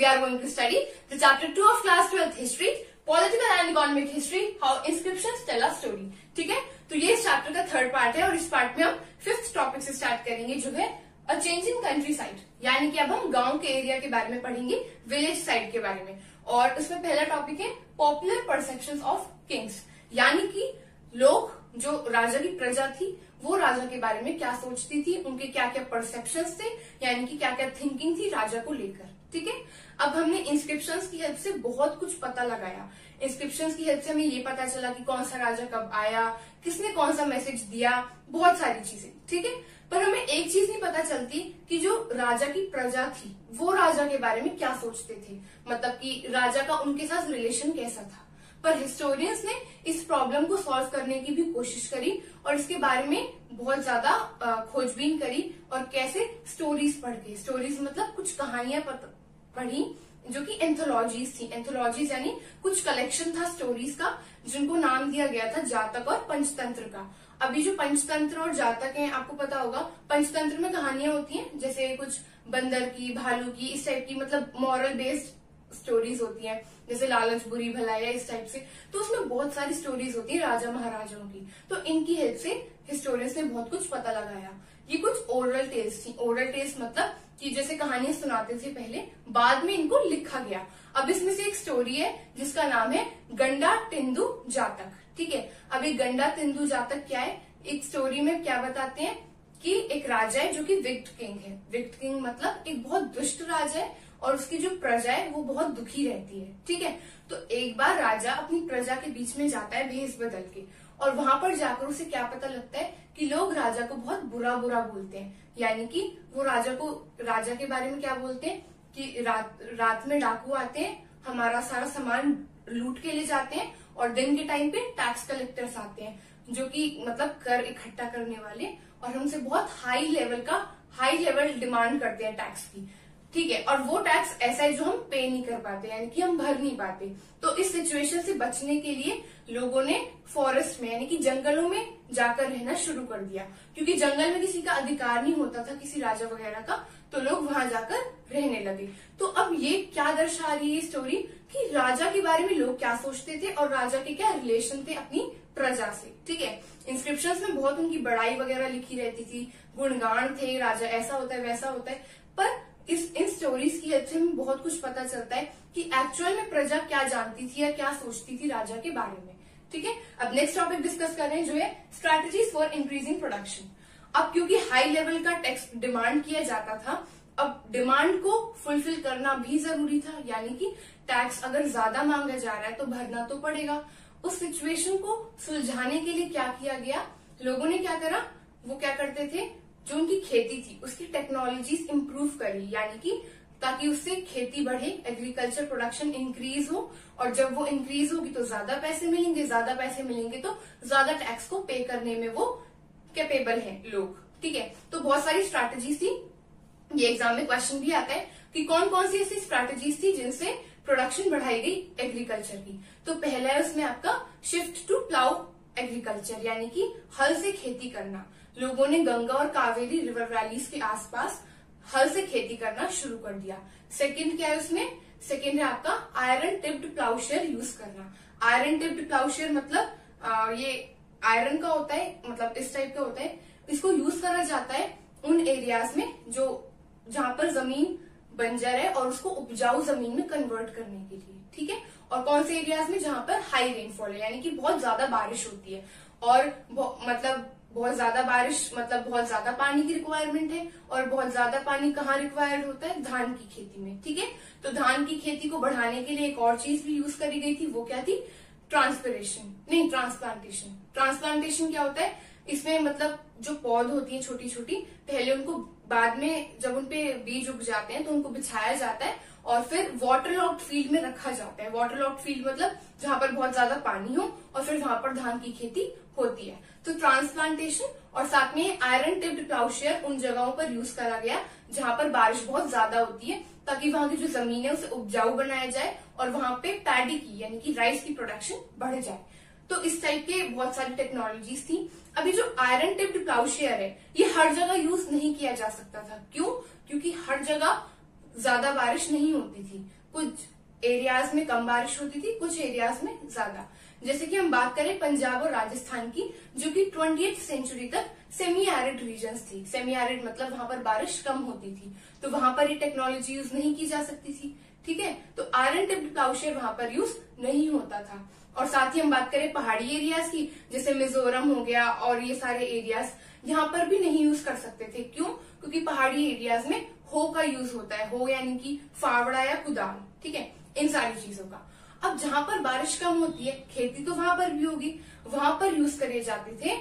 we are going to study the chapter 2 of class 12th history, political and economic history, how inscriptions tell a story. ठीक है, तो ये इस chapter का third part है और इस पार्ट में हम फिफ्थ टॉपिक से स्टार्ट करेंगे जो है a change in country side, यानी कि अब हम गांव के एरिया के बारे में पढ़ेंगे, विलेज साइड के बारे में। और उसमें पहला टॉपिक है पॉपुलर परसेप्शंस ऑफ किंग्स, यानी कि लोग जो राजा की प्रजा थी वो राजा के बारे में क्या सोचती थी, उनके क्या क्या परसेप्शंस थे, यानी कि क्या क्या थिंकिंग थी राजा को लेकर। ठीक है, अब हमने इंस्क्रिप्शंस की हेल्प से बहुत कुछ पता लगाया। इंस्क्रिप्शंस की हेल्प से हमें ये पता चला कि कौन सा राजा कब आया, किसने कौन सा मैसेज दिया, बहुत सारी चीजें। ठीक है, पर हमें एक चीज नहीं पता चलती कि जो राजा की प्रजा थी वो राजा के बारे में क्या सोचते थे, मतलब कि राजा का उनके साथ रिलेशन कैसा था। पर हिस्टोरियंस ने इस प्रॉब्लम को सॉल्व करने की भी कोशिश करी और इसके बारे में बहुत ज्यादा खोजबीन करी और कैसे स्टोरीज पढ़ के, स्टोरीज मतलब कुछ कहानियां पढ़ी जो कि एंथोलॉजीज थी। एंथोलॉजीज यानी कुछ कलेक्शन था स्टोरीज का जिनको नाम दिया गया था जातक और पंचतंत्र का। अभी जो पंचतंत्र और जातक हैं, आपको पता होगा पंचतंत्र में कहानियां होती हैं जैसे कुछ बंदर की, भालू की, इस टाइप की, मतलब मॉरल बेस्ड स्टोरीज होती हैं, जैसे लालच बुरी भलाई या इस टाइप से। तो उसमें बहुत सारी स्टोरीज होती है राजा महाराजाओं की। तो इनकी हेल्प से हिस्टोरियंस ने बहुत कुछ पता लगाया। ये कुछ ओरल टेल्स थी। ओरल टेल्स मतलब कि जैसे कहानियां सुनाते थे पहले, बाद में इनको लिखा गया। अब इसमें से एक स्टोरी है जिसका नाम है गंडा तिंदु जातक। ठीक है, अब ये गंडा तिंदु जातक क्या है, एक स्टोरी में क्या बताते हैं कि एक राजा है जो कि विक्ट किंग है। विक्ट किंग मतलब एक बहुत दुष्ट राजा है और उसकी जो प्रजा है वो बहुत दुखी रहती है। ठीक है, तो एक बार राजा अपनी प्रजा के बीच में जाता है भेष बदल के, और वहां पर जाकर उसे क्या पता लगता है कि लोग राजा को बहुत बुरा बुरा बोलते हैं, यानी कि वो राजा के बारे में क्या बोलते हैं कि रात में डाकू आते हैं, हमारा सारा सामान लूट के ले जाते हैं, और दिन के टाइम पे टैक्स कलेक्टर्स आते हैं जो कि मतलब कर इकट्ठा करने वाले, और हमसे बहुत हाई लेवल डिमांड करते हैं टैक्स की। ठीक है, और वो टैक्स ऐसा है जो हम पे नहीं कर पाते, यानी कि हम भर नहीं पाते। तो इस सिचुएशन से बचने के लिए लोगों ने फॉरेस्ट में यानी कि जंगलों में जाकर रहना शुरू कर दिया, क्योंकि जंगल में किसी का अधिकार नहीं होता था, किसी राजा वगैरह का, तो लोग वहां जाकर रहने लगे। तो अब ये क्या दर्शा रही है स्टोरी कि राजा के बारे में लोग क्या सोचते थे और राजा के क्या रिलेशन थे अपनी प्रजा से। ठीक है, इंस्क्रिप्शंस में बहुत उनकी बड़ाई वगैरह लिखी रहती थी, गुणगान थे, राजा ऐसा होता है वैसा होता है। पर इन स्टोरीज की हेल्प से हमें बहुत कुछ पता चलता है कि एक्चुअल में प्रजा क्या जानती थी या क्या सोचती थी राजा के बारे में। ठीक है, अब नेक्स्ट टॉपिक डिस्कस कर रहे हैं जो है स्ट्रैटेजीज फॉर इंक्रीजिंग प्रोडक्शन। अब क्योंकि हाई लेवल का टैक्स डिमांड किया जाता था, अब डिमांड को फुलफिल करना भी जरूरी था, यानी कि टैक्स अगर ज्यादा मांगा जा रहा है तो भरना तो पड़ेगा। उस सिचुएशन को सुलझाने के लिए क्या किया गया, लोगों ने क्या करा, वो क्या करते थे, जो उनकी खेती थी उसकी टेक्नोलॉजीज इंप्रूव करी, यानी कि ताकि उससे खेती बढ़े, एग्रीकल्चर प्रोडक्शन इंक्रीज हो, और जब वो इंक्रीज होगी तो ज्यादा पैसे मिलेंगे, ज्यादा पैसे मिलेंगे तो ज्यादा टैक्स को पे करने में वो कैपेबल हैं लोग। ठीक है, तो बहुत सारी स्ट्रैटेजीज थी। ये एग्जाम में क्वेश्चन भी आता है कि कौन कौन सी ऐसी स्ट्रैटेजीज थी जिनसे प्रोडक्शन बढ़ाई गई एग्रीकल्चर की। तो पहला है उसमें आपका शिफ्ट टू प्लाउ एग्रीकल्चर, यानी कि हल से खेती करना। लोगों ने गंगा और कावेरी रिवर वैलीज के आसपास हल से खेती करना शुरू कर दिया। सेकंड क्या है उसमें, सेकंड है आपका आयरन टिप्ड प्लाउशेयर यूज करना। आयरन टिप्ड प्लाउशेयर मतलब ये आयरन का होता है, मतलब इस टाइप का होता है। इसको यूज करा जाता है उन एरियाज में जहां पर जमीन बंजर है और उसको उपजाऊ जमीन में कन्वर्ट करने के लिए। ठीक है, और कौन से एरियाज में, जहां पर हाई रेनफॉल है, यानी कि बहुत ज्यादा बारिश होती है, और बहुत ज्यादा बारिश मतलब बहुत ज्यादा पानी की रिक्वायरमेंट है, और बहुत ज्यादा पानी कहाँ रिक्वायर्ड होता है, धान की खेती में। ठीक है, तो धान की खेती को बढ़ाने के लिए एक और चीज भी यूज करी गई थी, वो क्या थी, ट्रांसप्लांटेशन। ट्रांसप्लांटेशन क्या होता है, इसमें मतलब जो पौध होती है छोटी छोटी, पहले उनको, बाद में जब उनपे बीज उग जाते हैं तो उनको बिछाया जाता है और फिर वाटर लॉक्ड फील्ड में रखा जाता है। वाटर लॉक्ड फील्ड मतलब जहां पर बहुत ज्यादा पानी हो और फिर वहां पर धान की खेती होती है। तो ट्रांसप्लांटेशन और साथ में आयरन टिप्ड प्लाउशेयर उन जगहों पर यूज करा गया जहां पर बारिश बहुत ज्यादा होती है, ताकि वहां की जो जमीन है उसे उपजाऊ बनाया जाए और वहां पे पैडी की यानी कि राइस की प्रोडक्शन बढ़ जाए। तो इस टाइप के बहुत सारी टेक्नोलॉजीज थी। अभी जो आयरन टिप्ड प्लाउशेयर है ये हर जगह यूज नहीं किया जा सकता था। क्यों? क्योंकि हर जगह ज्यादा बारिश नहीं होती थी, कुछ एरियाज में कम बारिश होती थी, कुछ एरियाज में ज्यादा। जैसे कि हम बात करें पंजाब और राजस्थान की, जो कि 20th सेंचुरी तक सेमी एरिड रीजन्स थी। सेमी एरिड मतलब वहां पर बारिश कम होती थी, तो वहां पर ये टेक्नोलॉजी यूज नहीं की जा सकती थी। ठीक है, तो आयरन टिप्ड प्लाउशेयर वहां पर यूज नहीं होता था। और साथ ही हम बात करें पहाड़ी एरियाज की, जैसे मिजोरम हो गया और ये सारे एरियाज, यहाँ पर भी नहीं यूज कर सकते थे। क्यों? क्योंकि पहाड़ी एरियाज में हो का यूज होता है, हो यानी कि फावड़ा या कुदाल। ठीक है, इन सारी चीजों का। अब जहां पर बारिश कम होती है, खेती तो वहां पर भी होगी, वहां पर यूज करे जाते थे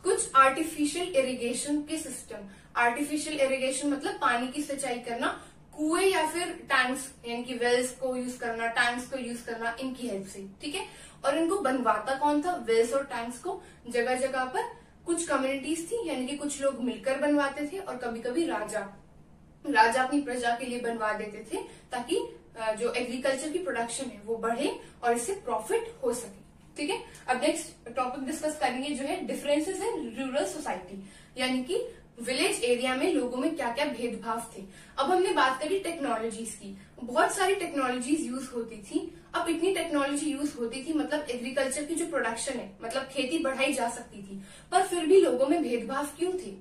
कुछ आर्टिफिशियल इरिगेशन के सिस्टम। आर्टिफिशियल इरिगेशन मतलब पानी की सिंचाई करना, कुएं या फिर टैंक्स यानी कि वेल्स को यूज करना, टैंक्स को यूज करना, इनकी हेल्प से। ठीक है, और इनको बनवाता कौन था? वेल्स और टैंक्स को जगह जगह पर कुछ कम्युनिटीज थी, यानी कि कुछ लोग मिलकर बनवाते थे, और कभी कभी राजा अपनी प्रजा के लिए बनवा देते थे, ताकि जो एग्रीकल्चर की प्रोडक्शन है वो बढ़े और इससे प्रॉफिट हो सके। ठीक है, अब नेक्स्ट टॉपिक डिस्कस करेंगे जो है डिफरेंसेस इन रूरल सोसाइटी, यानी कि विलेज एरिया में लोगों में क्या क्या भेदभाव थे। अब हमने बात करी टेक्नोलॉजीज की, बहुत सारी टेक्नोलॉजीज यूज होती थी। अब इतनी टेक्नोलॉजी यूज होती थी, मतलब एग्रीकल्चर की जो प्रोडक्शन है, मतलब खेती बढ़ाई जा सकती थी, पर फिर भी लोगों में भेदभाव क्यों थे?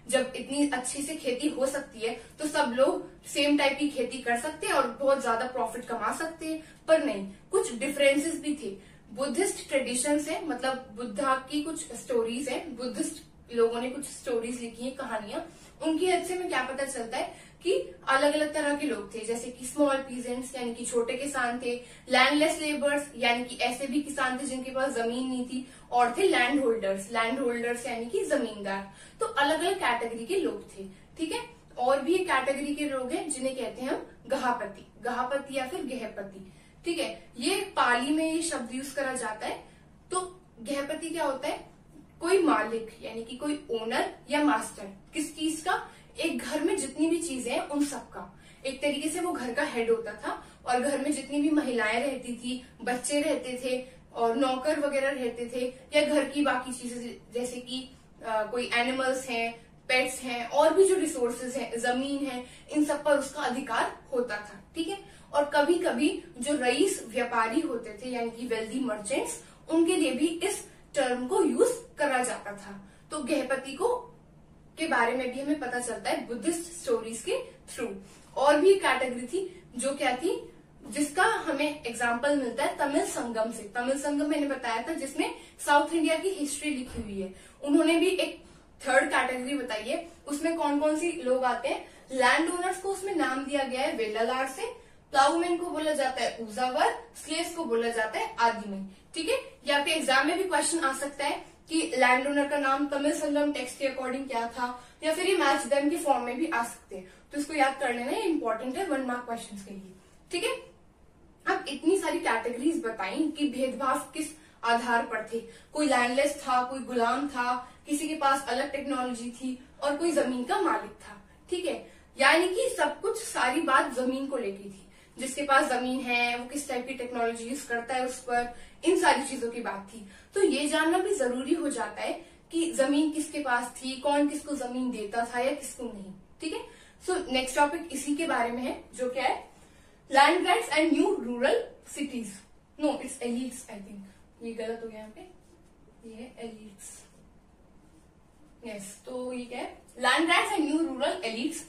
जब इतनी अच्छी से खेती हो सकती है तो सब लोग सेम टाइप की खेती कर सकते हैं और बहुत ज्यादा प्रॉफिट कमा सकते हैं, पर नहीं, कुछ डिफरेंसेस भी थे। बुद्धिस्ट ट्रेडिशंस है, मतलब बुद्धा की कुछ स्टोरीज है, बुद्धिस्ट लोगों ने कुछ स्टोरीज लिखी है, कहानियां, उनकी हेल्प से हमें क्या पता चलता है कि अलग अलग तरह के लोग थे, जैसे कि स्मॉल पीजेंट्स यानी कि छोटे किसान थे, लैंडलेस लेबर्स यानी कि ऐसे भी किसान थे जिनके पास जमीन नहीं थी, और थे लैंड होल्डर्स यानी कि जमींदार। तो अलग अलग कैटेगरी के लोग थे। ठीक है, और भी एक कैटेगरी के लोग हैं जिन्हें कहते हैं हम गहापति या फिर गहपति। ठीक है, ये पाली में ये शब्द यूज करा जाता है। तो गहपति क्या होता है? कोई मालिक यानी कि कोई ओनर या मास्टर, किस चीज का? एक घर में जितनी भी चीजें हैं उन सबका। एक तरीके से वो घर का हेड होता था, और घर में जितनी भी महिलाएं रहती थी, बच्चे रहते थे और नौकर वगैरह रहते थे, या घर की बाकी चीजें जैसे कि कोई एनिमल्स हैं, पेट्स हैं, और भी जो रिसोर्सेज हैं, जमीन है, इन सब पर उसका अधिकार होता था। ठीक है, और कभी कभी जो रईस व्यापारी होते थे यानी कि वेल्दी मर्चेंट्स, उनके लिए भी इस टर्म को यूज करा जाता था। तो गहपति को के बारे में भी हमें पता चलता है बुद्धिस्ट स्टोरीज के थ्रू। और भी कैटेगरी थी जो क्या थी, जिसका हमें एग्जाम्पल मिलता है तमिल संगम से। तमिल संगम मैंने बताया था जिसमें साउथ इंडिया की हिस्ट्री लिखी हुई है। उन्होंने भी एक थर्ड कैटेगरी बताई है, उसमें कौन कौन सी लोग आते हैं। लैंड ओनर्स को उसमें नाम दिया गया है वेलालार से, प्लाउमैन को बोला जाता है उजावर, स्लेव्स को बोला जाता है आदिमन। ठीक है, यहाँ पे एग्जाम में भी क्वेश्चन आ सकता है कि लैंड ओनर का नाम तमिल संगम टेक्स्ट के अकॉर्डिंग क्या था, या फिर ये मैच देम के फॉर्म में भी आ सकते हैं। तो इसको याद कर लेना, ये इंपॉर्टेंट है 1 मार्क क्वेश्चन के लिए। ठीक है, अब इतनी सारी कैटेगरीज बताई कि भेदभाव किस आधार पर थे। कोई लैंडलेस था, कोई गुलाम था, किसी के पास अलग टेक्नोलॉजी थी, और कोई जमीन का मालिक था। ठीक है, यानी कि सब कुछ, सारी बात जमीन को लेके थी। जिसके पास जमीन है वो किस टाइप की टेक्नोलॉजी यूज करता है उस पर, इन सारी चीजों की बात थी। तो ये जानना भी जरूरी हो जाता है कि जमीन किसके पास थी, कौन किसको जमीन देता था या किसको नहीं। ठीक है, सो नेक्स्ट टॉपिक इसी के बारे में है, जो क्या है, land grants and new rural cities. No, it's elites, I think ये गलत हो गया यहाँ पे, ये एलिट्स। यस, तो ये क्या है, land grants and new rural elites.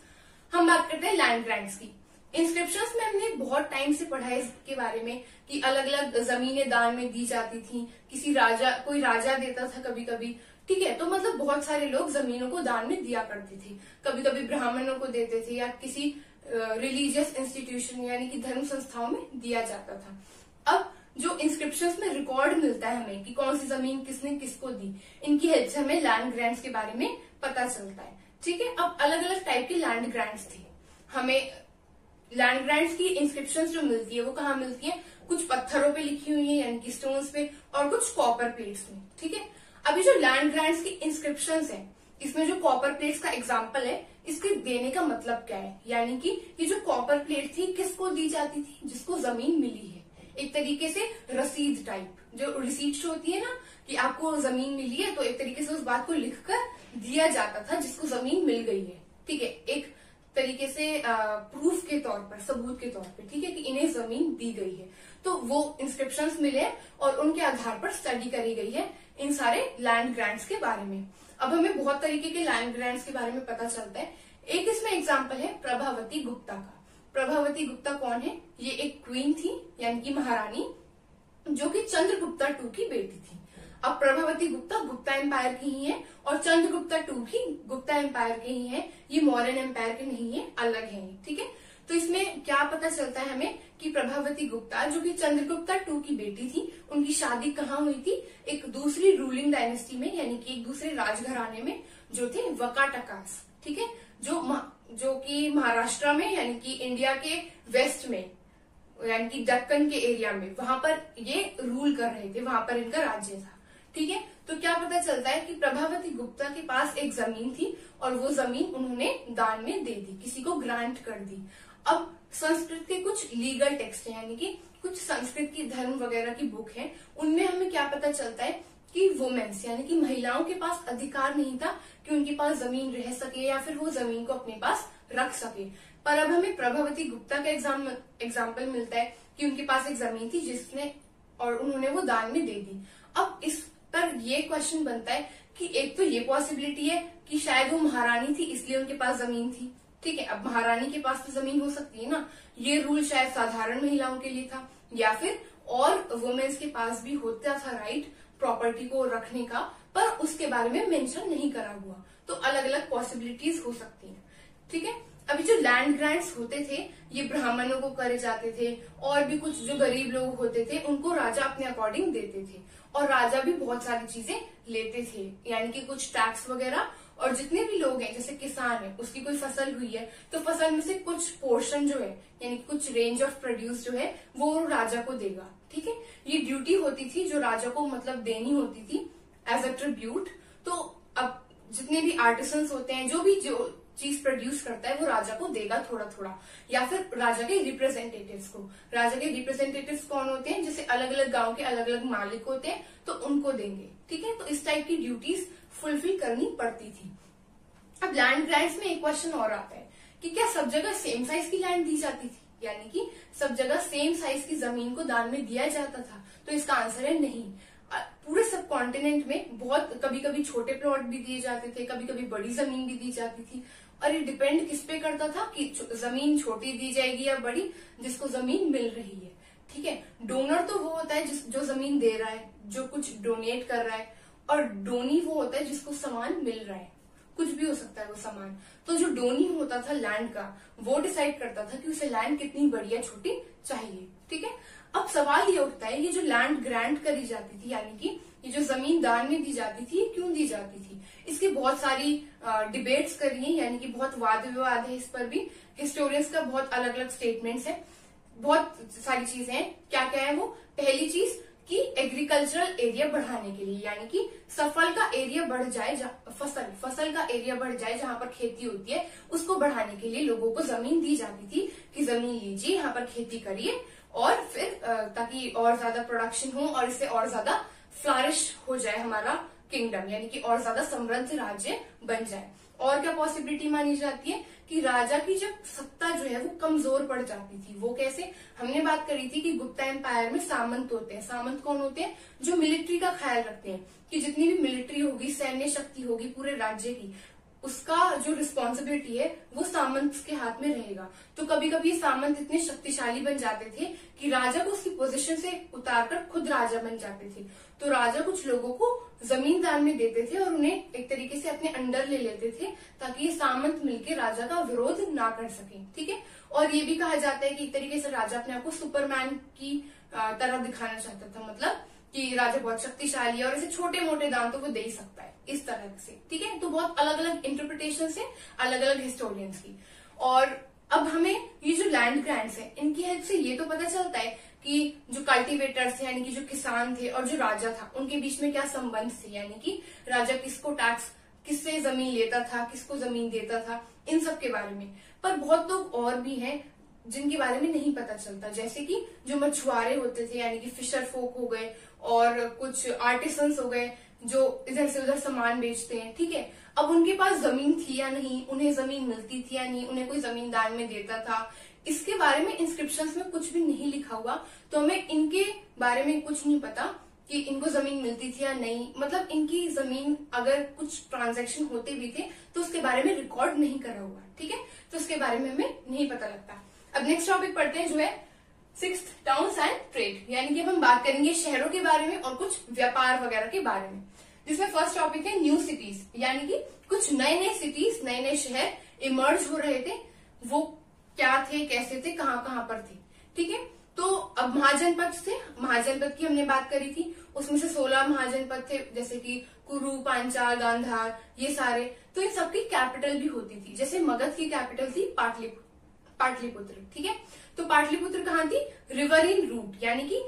हम बात करते हैं लैंड ग्रांट्स की। इंस्क्रिप्शंस में हमने बहुत टाइम से पढ़ा है इसके बारे में कि अलग अलग जमीनें दान में दी जाती थी, किसी राजा, कोई राजा देता था कभी कभी। ठीक है, तो मतलब बहुत सारे लोग जमीनों को दान में दिया करते थे, कभी कभी ब्राह्मणों को देते थे, या किसी रिलीजियस इंस्टीट्यूशन यानी कि धर्म संस्थाओं में दिया जाता था। अब जो इंस्क्रिप्शंस में रिकॉर्ड मिलता है हमें कि कौन सी जमीन किसने किसको दी, इनकी हेल्प से हमें लैंड ग्रांट्स के बारे में पता चलता है। ठीक है, अब अलग अलग टाइप के लैंड ग्रांट्स थे। हमें लैंड ग्रांट्स की इंस्क्रिप्शंस जो मिलती है वो कहाँ मिलती है, कुछ पत्थरों पे लिखी हुई है यानी कि स्टोन्स पे, और कुछ कॉपर प्लेट्स में। ठीक है, अभी जो लैंड ग्रांट्स की इंस्क्रिप्शंस है, इसमें जो कॉपर प्लेट्स का एग्जांपल है, इसके देने का मतलब क्या है, यानी कि ये जो कॉपर प्लेट थी किसको दी जाती थी, जिसको जमीन मिली है। एक तरीके से रसीद टाइप, जो रिसीट्स होती है ना कि आपको जमीन मिली है, तो एक तरीके से उस बात को लिखकर दिया जाता था जिसको जमीन मिल गई है। ठीक है, एक तरीके से प्रूफ के तौर पर, सबूत के तौर पे, ठीक है, कि इन्हें जमीन दी गई है। तो वो इंस्क्रिप्शंस मिले और उनके आधार पर स्टडी करी गई है इन सारे लैंड ग्रांट्स के बारे में। अब हमें बहुत तरीके के लैंड ग्रांट्स के बारे में पता चलता है। एक इसमें एग्जाम्पल है प्रभावती गुप्ता का। प्रभावती गुप्ता कौन है? ये एक क्वीन थी, यानी कि महारानी, जो कि चंद्रगुप्ता टू की बेटी थी। अब प्रभावती गुप्ता गुप्ता एम्पायर की ही है और चंद्रगुप्ता टू भी गुप्ता एम्पायर के ही है, ये मौर्यन एम्पायर के नहीं है, अलग है, ठीक है। तो इसमें क्या पता चलता है हमें कि प्रभावती गुप्ता जो कि चंद्रगुप्ता टू की बेटी थी, उनकी शादी कहाँ हुई थी? एक दूसरी रूलिंग डायनेस्टी में, यानी कि एक दूसरे राजघराने में, जो थे वकाटकास, ठीक है, जो कि महाराष्ट्र में, यानी कि इंडिया के वेस्ट में, यानी कि दक्कन के एरिया में, वहां पर ये रूल कर रहे थे, वहां पर इनका राज्य था, ठीक है। तो क्या पता चलता है कि प्रभावती गुप्ता के पास एक जमीन थी और वो जमीन उन्होंने दान में दे दी, किसी को ग्रांट कर दी। अब संस्कृत के कुछ लीगल टेक्स्ट है, यानी कि कुछ संस्कृत की धर्म वगैरह की बुक है, उनमें हमें क्या पता चलता है कि वुमेन्स, यानी कि महिलाओं के पास अधिकार नहीं था कि उनके पास जमीन रह सके या फिर वो जमीन को अपने पास रख सके। पर अब हमें प्रभावती गुप्ता का एग्जाम्पल मिलता है कि उनके पास एक जमीन थी जिसने और उन्होंने वो दान में दे दी। अब इस पर ये क्वेश्चन बनता है कि एक तो ये पॉसिबिलिटी है कि शायद वो महारानी थी इसलिए उनके पास जमीन थी, ठीक है। अब महारानी के पास तो जमीन हो सकती है ना, ये रूल शायद साधारण महिलाओं के लिए था, या फिर और वुमेन्स के पास भी होता था राइट प्रॉपर्टी को रखने का, पर उसके बारे में मेंशन नहीं करा हुआ। तो अलग अलग पॉसिबिलिटीज हो सकती हैं, ठीक है। अभी जो लैंड ग्रांट्स होते थे ये ब्राह्मणों को करे जाते थे, और भी कुछ जो गरीब लोग होते थे उनको राजा अपने अकॉर्डिंग देते थे, और राजा भी बहुत सारी चीजें लेते थे, यानी कि कुछ टैक्स वगैरह। और जितने भी लोग हैं, जैसे किसान है, उसकी कोई फसल हुई है तो फसल में से कुछ पोर्शन जो है, यानी कि कुछ रेंज ऑफ प्रोड्यूस जो है वो राजा को देगा, ठीक है। ये ड्यूटी होती थी जो राजा को मतलब देनी होती थी एज अ ट्रिब्यूट। तो अब जितने भी आर्टिसंस होते हैं, जो चीज प्रोड्यूस करता है वो राजा को देगा थोड़ा थोड़ा, या फिर राजा के रिप्रेजेंटेटिव्स को। राजा के रिप्रेजेंटेटिव्स कौन होते हैं? जैसे अलग अलग गांव के अलग अलग मालिक होते हैं तो उनको देंगे, ठीक है। तो इस टाइप की ड्यूटीज फुलफिल करनी पड़ती थी। अब लैंड ग्रांट्स में एक क्वेश्चन और आता है कि क्या सब जगह सेम साइज की लैंड दी जाती थी, यानी कि सब जगह सेम साइज की जमीन को दान में दिया जाता था? तो इसका आंसर है नहीं। पूरे सब कॉन्टिनेंट में बहुत कभी कभी छोटे प्लॉट भी दिए जाते थे, कभी कभी बड़ी जमीन भी दी जाती थी, और ये डिपेंड किस पे करता था कि जमीन छोटी दी जाएगी या बड़ी, जिसको जमीन मिल रही है, ठीक है। डोनर तो वो होता है जो जमीन दे रहा है, जो कुछ डोनेट कर रहा है, और डोनी वो होता है जिसको सामान मिल रहा है, कुछ भी हो सकता है वो सामान। तो जो डोनी होता था लैंड का, वो डिसाइड करता था कि उसे लैंड कितनी बड़ी या छोटी चाहिए, ठीक है। अब सवाल ये उठता है, ये जो लैंड ग्रांट करी जाती थी, यानी कि ये जो जमीन दान में दी जाती थी, क्यों दी जाती थी? इसकी बहुत सारी डिबेट्स करी है, यानी कि बहुत वाद विवाद है इस पर भी। हिस्टोरियंस का बहुत अलग अलग स्टेटमेंट्स है, बहुत सारी चीजें हैं। क्या क्या है वो? पहली चीज कि एग्रीकल्चरल एरिया बढ़ाने के लिए, यानी कि सफल का एरिया बढ़ जाए, फसल का एरिया बढ़ जाए, जहां पर खेती होती है उसको बढ़ाने के लिए लोगों को जमीन दी जाती थी कि जमीन लीजिए, यहाँ पर खेती करिए, और फिर ताकि और ज्यादा प्रोडक्शन हो और इससे और ज्यादा फ्लरिश हो जाए हमारा किंगडम, यानी कि और ज्यादा समृद्ध राज्य बन जाए। और क्या पॉसिबिलिटी मानी जाती है कि राजा की जब सत्ता जो है वो कमजोर पड़ जाती थी। वो कैसे? हमने बात करी थी कि गुप्ता एम्पायर में सामंत होते हैं। सामंत कौन होते हैं? जो मिलिट्री का ख्याल रखते हैं कि जितनी भी मिलिट्री होगी, सैन्य शक्ति होगी पूरे राज्य की, उसका जो रिस्पॉन्सिबिलिटी है वो सामंत के हाथ में रहेगा। तो कभी कभी सामंत इतने शक्तिशाली बन जाते थे कि राजा को उसकी पोजीशन से उतारकर खुद राजा बन जाते थे। तो राजा कुछ लोगों को जमीन दान में देते थे और उन्हें एक तरीके से अपने अंडर ले लेते थे, ताकि ये सामंत मिलकर राजा का विरोध ना कर सके, ठीक है। और ये भी कहा जाता है कि एक तरीके से राजा अपने आप को सुपरमैन की तरह दिखाना चाहता था, मतलब कि राजा बहुत शक्तिशाली है और ऐसे छोटे मोटे दान तो वो दे ही सकता है, इस तरह से, ठीक है। तो बहुत अलग अलग इंटरप्रिटेशन है अलग अलग हिस्टोरियंस की। और अब हमें ये जो लैंड ग्रांट्स है, इनकी हेल्प से ये तो पता चलता है कि जो कल्टीवेटर्स थे, यानी कि जो किसान थे, और जो राजा था, उनके बीच में क्या संबंध थे, यानी कि राजा किसको टैक्स, किससे जमीन लेता था, किसको जमीन देता था, इन सब के बारे में। पर बहुत लोग और भी हैं जिनके बारे में नहीं पता चलता, जैसे कि जो मछुआरे होते थे, यानी कि फिशर फोक हो गए, और कुछ आर्टिसंस हो गए, जो इधर से उधर सामान बेचते हैं, ठीक है। अब उनके पास जमीन थी या नहीं, उन्हें जमीन मिलती थी या नहीं, उन्हें कोई जमीन दान में देता था, इसके बारे में इंस्क्रिप्शंस में कुछ भी नहीं लिखा हुआ, तो हमें इनके बारे में कुछ नहीं पता कि इनको जमीन मिलती थी या नहीं। मतलब इनकी जमीन अगर कुछ ट्रांजैक्शन होते भी थे तो उसके बारे में रिकॉर्ड नहीं करा हुआ, ठीक है, तो उसके बारे में हमें नहीं पता लगता। अब नेक्स्ट टॉपिक पढ़ते हैं जो है 6th टाउन्स एंड ट्रेड, यानी कि हम बात करेंगे शहरों के बारे में और कुछ व्यापार वगैरह के बारे में, जिसमें फर्स्ट टॉपिक है न्यू सिटीज, यानी कि कुछ नए नए सिटीज, नए नए शहर इमर्ज हो रहे थे, वो क्या थे, कैसे थे, कहाँ कहाँ पर थे, ठीक है। तो अब महाजनपद थे, महाजनपद की हमने बात करी थी, उसमें से 16 महाजनपद थे, जैसे कि कुरु, पांचाल, गांधार, ये सारे। तो इन सबकी कैपिटल भी होती थी, जैसे मगध की कैपिटल थी पाटलिपुत्र, ठीक है। तो पाटलिपुत्र कहाँ थी, रिवरिन रूट, यानी कि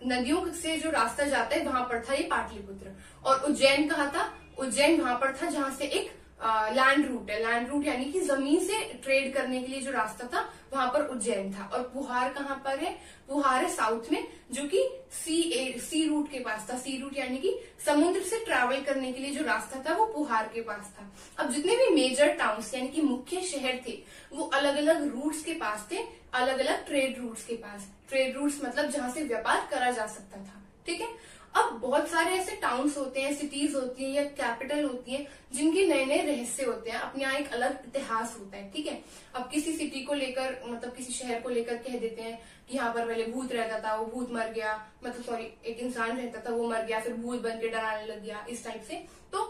नदियों से जो रास्ता जाता है वहां पर था ये पाटलिपुत्र। और उज्जैन कहाँ था, उज्जैन वहां पर था जहां से एक लैंड रूट है, लैंड रूट यानी कि जमीन से ट्रेड करने के लिए जो रास्ता था वहां पर उज्जैन था। और पुहार कहाँ पर है, पुहार है साउथ में, जो कि सी रूट के पास था। सी रूट यानी कि समुद्र से ट्रैवल करने के लिए जो रास्ता था वो पुहार के पास था। अब जितने भी मेजर टाउन्स यानी कि मुख्य शहर थे वो अलग अलग रूट्स के पास थे, अलग अलग ट्रेड रूट्स के पास। ट्रेड रूट्स मतलब जहां से व्यापार करा जा सकता था, ठीक है। अब बहुत सारे ऐसे टाउन्स होते हैं, सिटीज होती है या कैपिटल होती है जिनके नए नए रहस्य होते हैं, अपने यहाँ एक अलग इतिहास होता है, ठीक है। अब किसी सिटी को लेकर, मतलब किसी शहर को लेकर कह देते हैं कि यहाँ पर पहले भूत रहता था, वो भूत मर गया, मतलब सॉरी एक इंसान रहता था वो मर गया, फिर भूत बन के डराने लग गया, इस टाइप से। तो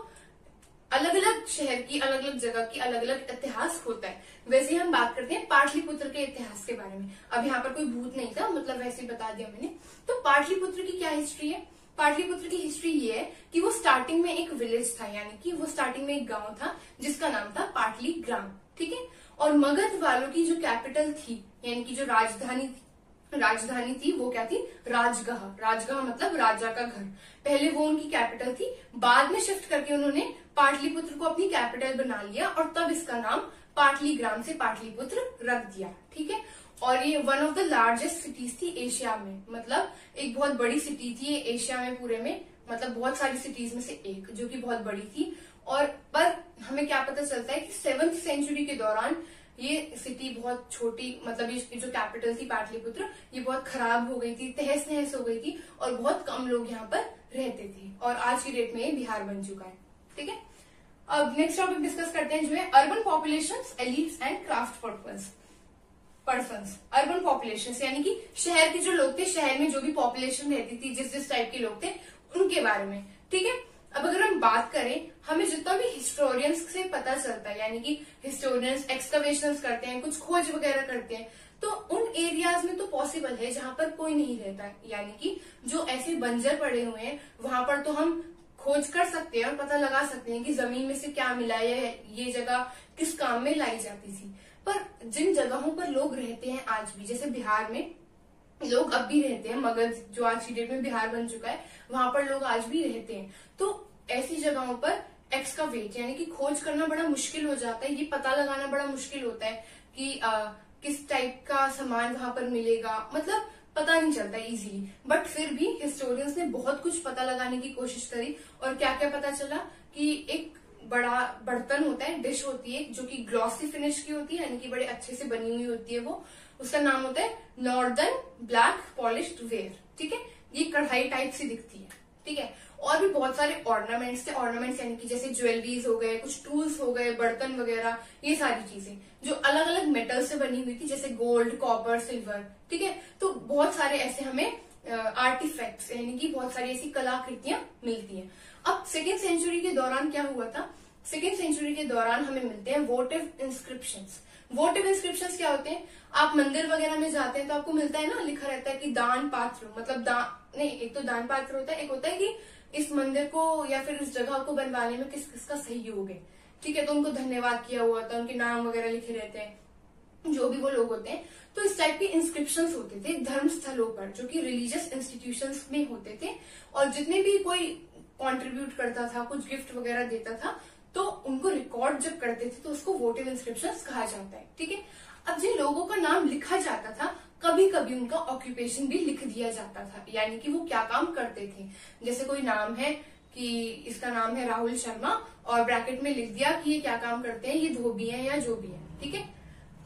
अलग अलग शहर की, अलग अलग जगह की अलग अलग इतिहास होता है। वैसे हम बात करते हैं पाटलिपुत्र के इतिहास के बारे में। अब यहाँ पर कोई भूत नहीं था, मतलब वैसे ही बता दिया मैंने। तो पाटलिपुत्र की क्या हिस्ट्री है, पाटलिपुत्र की हिस्ट्री ये है कि वो स्टार्टिंग में एक विलेज था, यानी कि वो स्टार्टिंग में एक गांव था जिसका नाम था पाटली ग्राम, ठीक है। और मगध वालों की जो कैपिटल थी, यानी कि जो राजधानी थी वो क्या थी, राजगह। राजगह मतलब राजा का घर। पहले वो उनकी कैपिटल थी, बाद में शिफ्ट करके उन्होंने पाटलिपुत्र को अपनी कैपिटल बना लिया और तब इसका नाम पाटली ग्राम से पाटलिपुत्र रख दिया, ठीक है। और ये one of the largest cities थी एशिया में, मतलब एक बहुत बड़ी सिटी थी ये एशिया में पूरे में, मतलब बहुत सारी सिटीज में से एक, जो कि बहुत बड़ी थी। और पर हमें क्या पता चलता है कि 7th सेंचुरी के दौरान ये सिटी बहुत छोटी, मतलब ये जो कैपिटल थी पाटलिपुत्र, ये बहुत खराब हो गई थी, तहस नहस हो गई थी और बहुत कम लोग यहाँ पर रहते थे। और आज की डेट में ये बिहार बन चुका है, ठीक है। अब नेक्स्ट टॉपिक डिस्कस करते हैं जो है urban populations, elites and craft persons. Urban population यानी कि शहर के जो लोग थे, शहर में जो भी पॉपुलेशन रहती थी, जिस टाइप के लोग थे उनके बारे में, ठीक है। अब अगर हम बात करें, हमें जितना भी हिस्टोरियंस से पता चलता है, यानी कि हिस्टोरियंस एक्सकवेशंस करते हैं, कुछ खोज वगैरह करते हैं, तो उन एरियाज में तो पॉसिबल है जहां पर कोई नहीं रहता, यानी कि जो ऐसे बंजर पड़े हुए हैं वहां पर तो हम खोज कर सकते हैं और पता लगा सकते हैं कि जमीन में से क्या मिला है, ये जगह किस काम में लाई जाती थी। पर जिन जगहों पर लोग रहते हैं आज भी, जैसे बिहार में लोग अब भी रहते हैं, मगध जो आज की डेट में बिहार बन चुका है वहां पर लोग आज भी रहते हैं, तो ऐसी जगहों पर एक्सकवेट यानी कि खोज करना बड़ा मुश्किल हो जाता है, ये पता लगाना बड़ा मुश्किल होता है कि किस टाइप का सामान वहां पर मिलेगा, मतलब पता नहीं चलता इजीली। बट फिर भी हिस्टोरियंस ने बहुत कुछ पता लगाने की कोशिश करी और क्या क्या पता चला कि एक बड़ा बर्तन होता है, डिश होती है जो कि ग्लॉसी फिनिश की होती है, यानी कि बड़े अच्छे से बनी हुई होती है वो, उसका नाम होता है नॉर्दर्न ब्लैक पॉलिश्ड वेयर, ठीक है। ये कढ़ाई टाइप सी दिखती है, ठीक है। और भी बहुत सारे ऑर्नामेंट्स थे, ऑर्नामेंट्स यानी कि जैसे ज्वेलरीज हो गए, कुछ टूल्स हो गए, बर्तन वगैरह, ये सारी चीजें जो अलग अलग मेटल से बनी हुई थी, जैसे गोल्ड, कॉपर, सिल्वर, ठीक है। तो बहुत सारे ऐसे हमें आर्टिफैक्ट्स यानी कि बहुत सारी ऐसी कलाकृतियां मिलती हैं। अब 2nd सेंचुरी के दौरान क्या हुआ था, 2nd सेंचुरी के दौरान हमें मिलते हैं वोटिव इंस्क्रिप्शंस। वोटिव इंस्क्रिप्शंस क्या होते हैं, आप मंदिर वगैरह में जाते हैं तो आपको मिलता है ना, लिखा रहता है कि दान पात्र, मतलब नहीं, एक तो दान पात्र होता है, एक होता है कि इस मंदिर को या फिर इस जगह को बनवाने में किस किसका सहयोग है, ठीक है। तो उनको धन्यवाद किया हुआ था, उनके नाम वगैरह लिखे रहते हैं, जो भी वो लोग होते हैं। तो इस टाइप के इंस्क्रिप्शंस होते थे धर्म स्थलों पर, जो कि रिलीजियस इंस्टीट्यूशंस में होते थे, और जितने भी कोई कंट्रीब्यूट करता था, कुछ गिफ्ट वगैरह देता था, तो उनको रिकॉर्ड जब करते थे तो उसको वोटिव इंस्क्रिप्शंस कहा जाता है, ठीक है। अब जिन लोगों का नाम लिखा जाता था, कभी कभी उनका ऑक्यूपेशन भी लिख दिया जाता था, यानी कि वो क्या काम करते थे। जैसे कोई नाम है कि इसका नाम है राहुल शर्मा और ब्रैकेट में लिख दिया कि ये क्या काम करते हैं, ये धोबी हैं या जो भी है, ठीक है।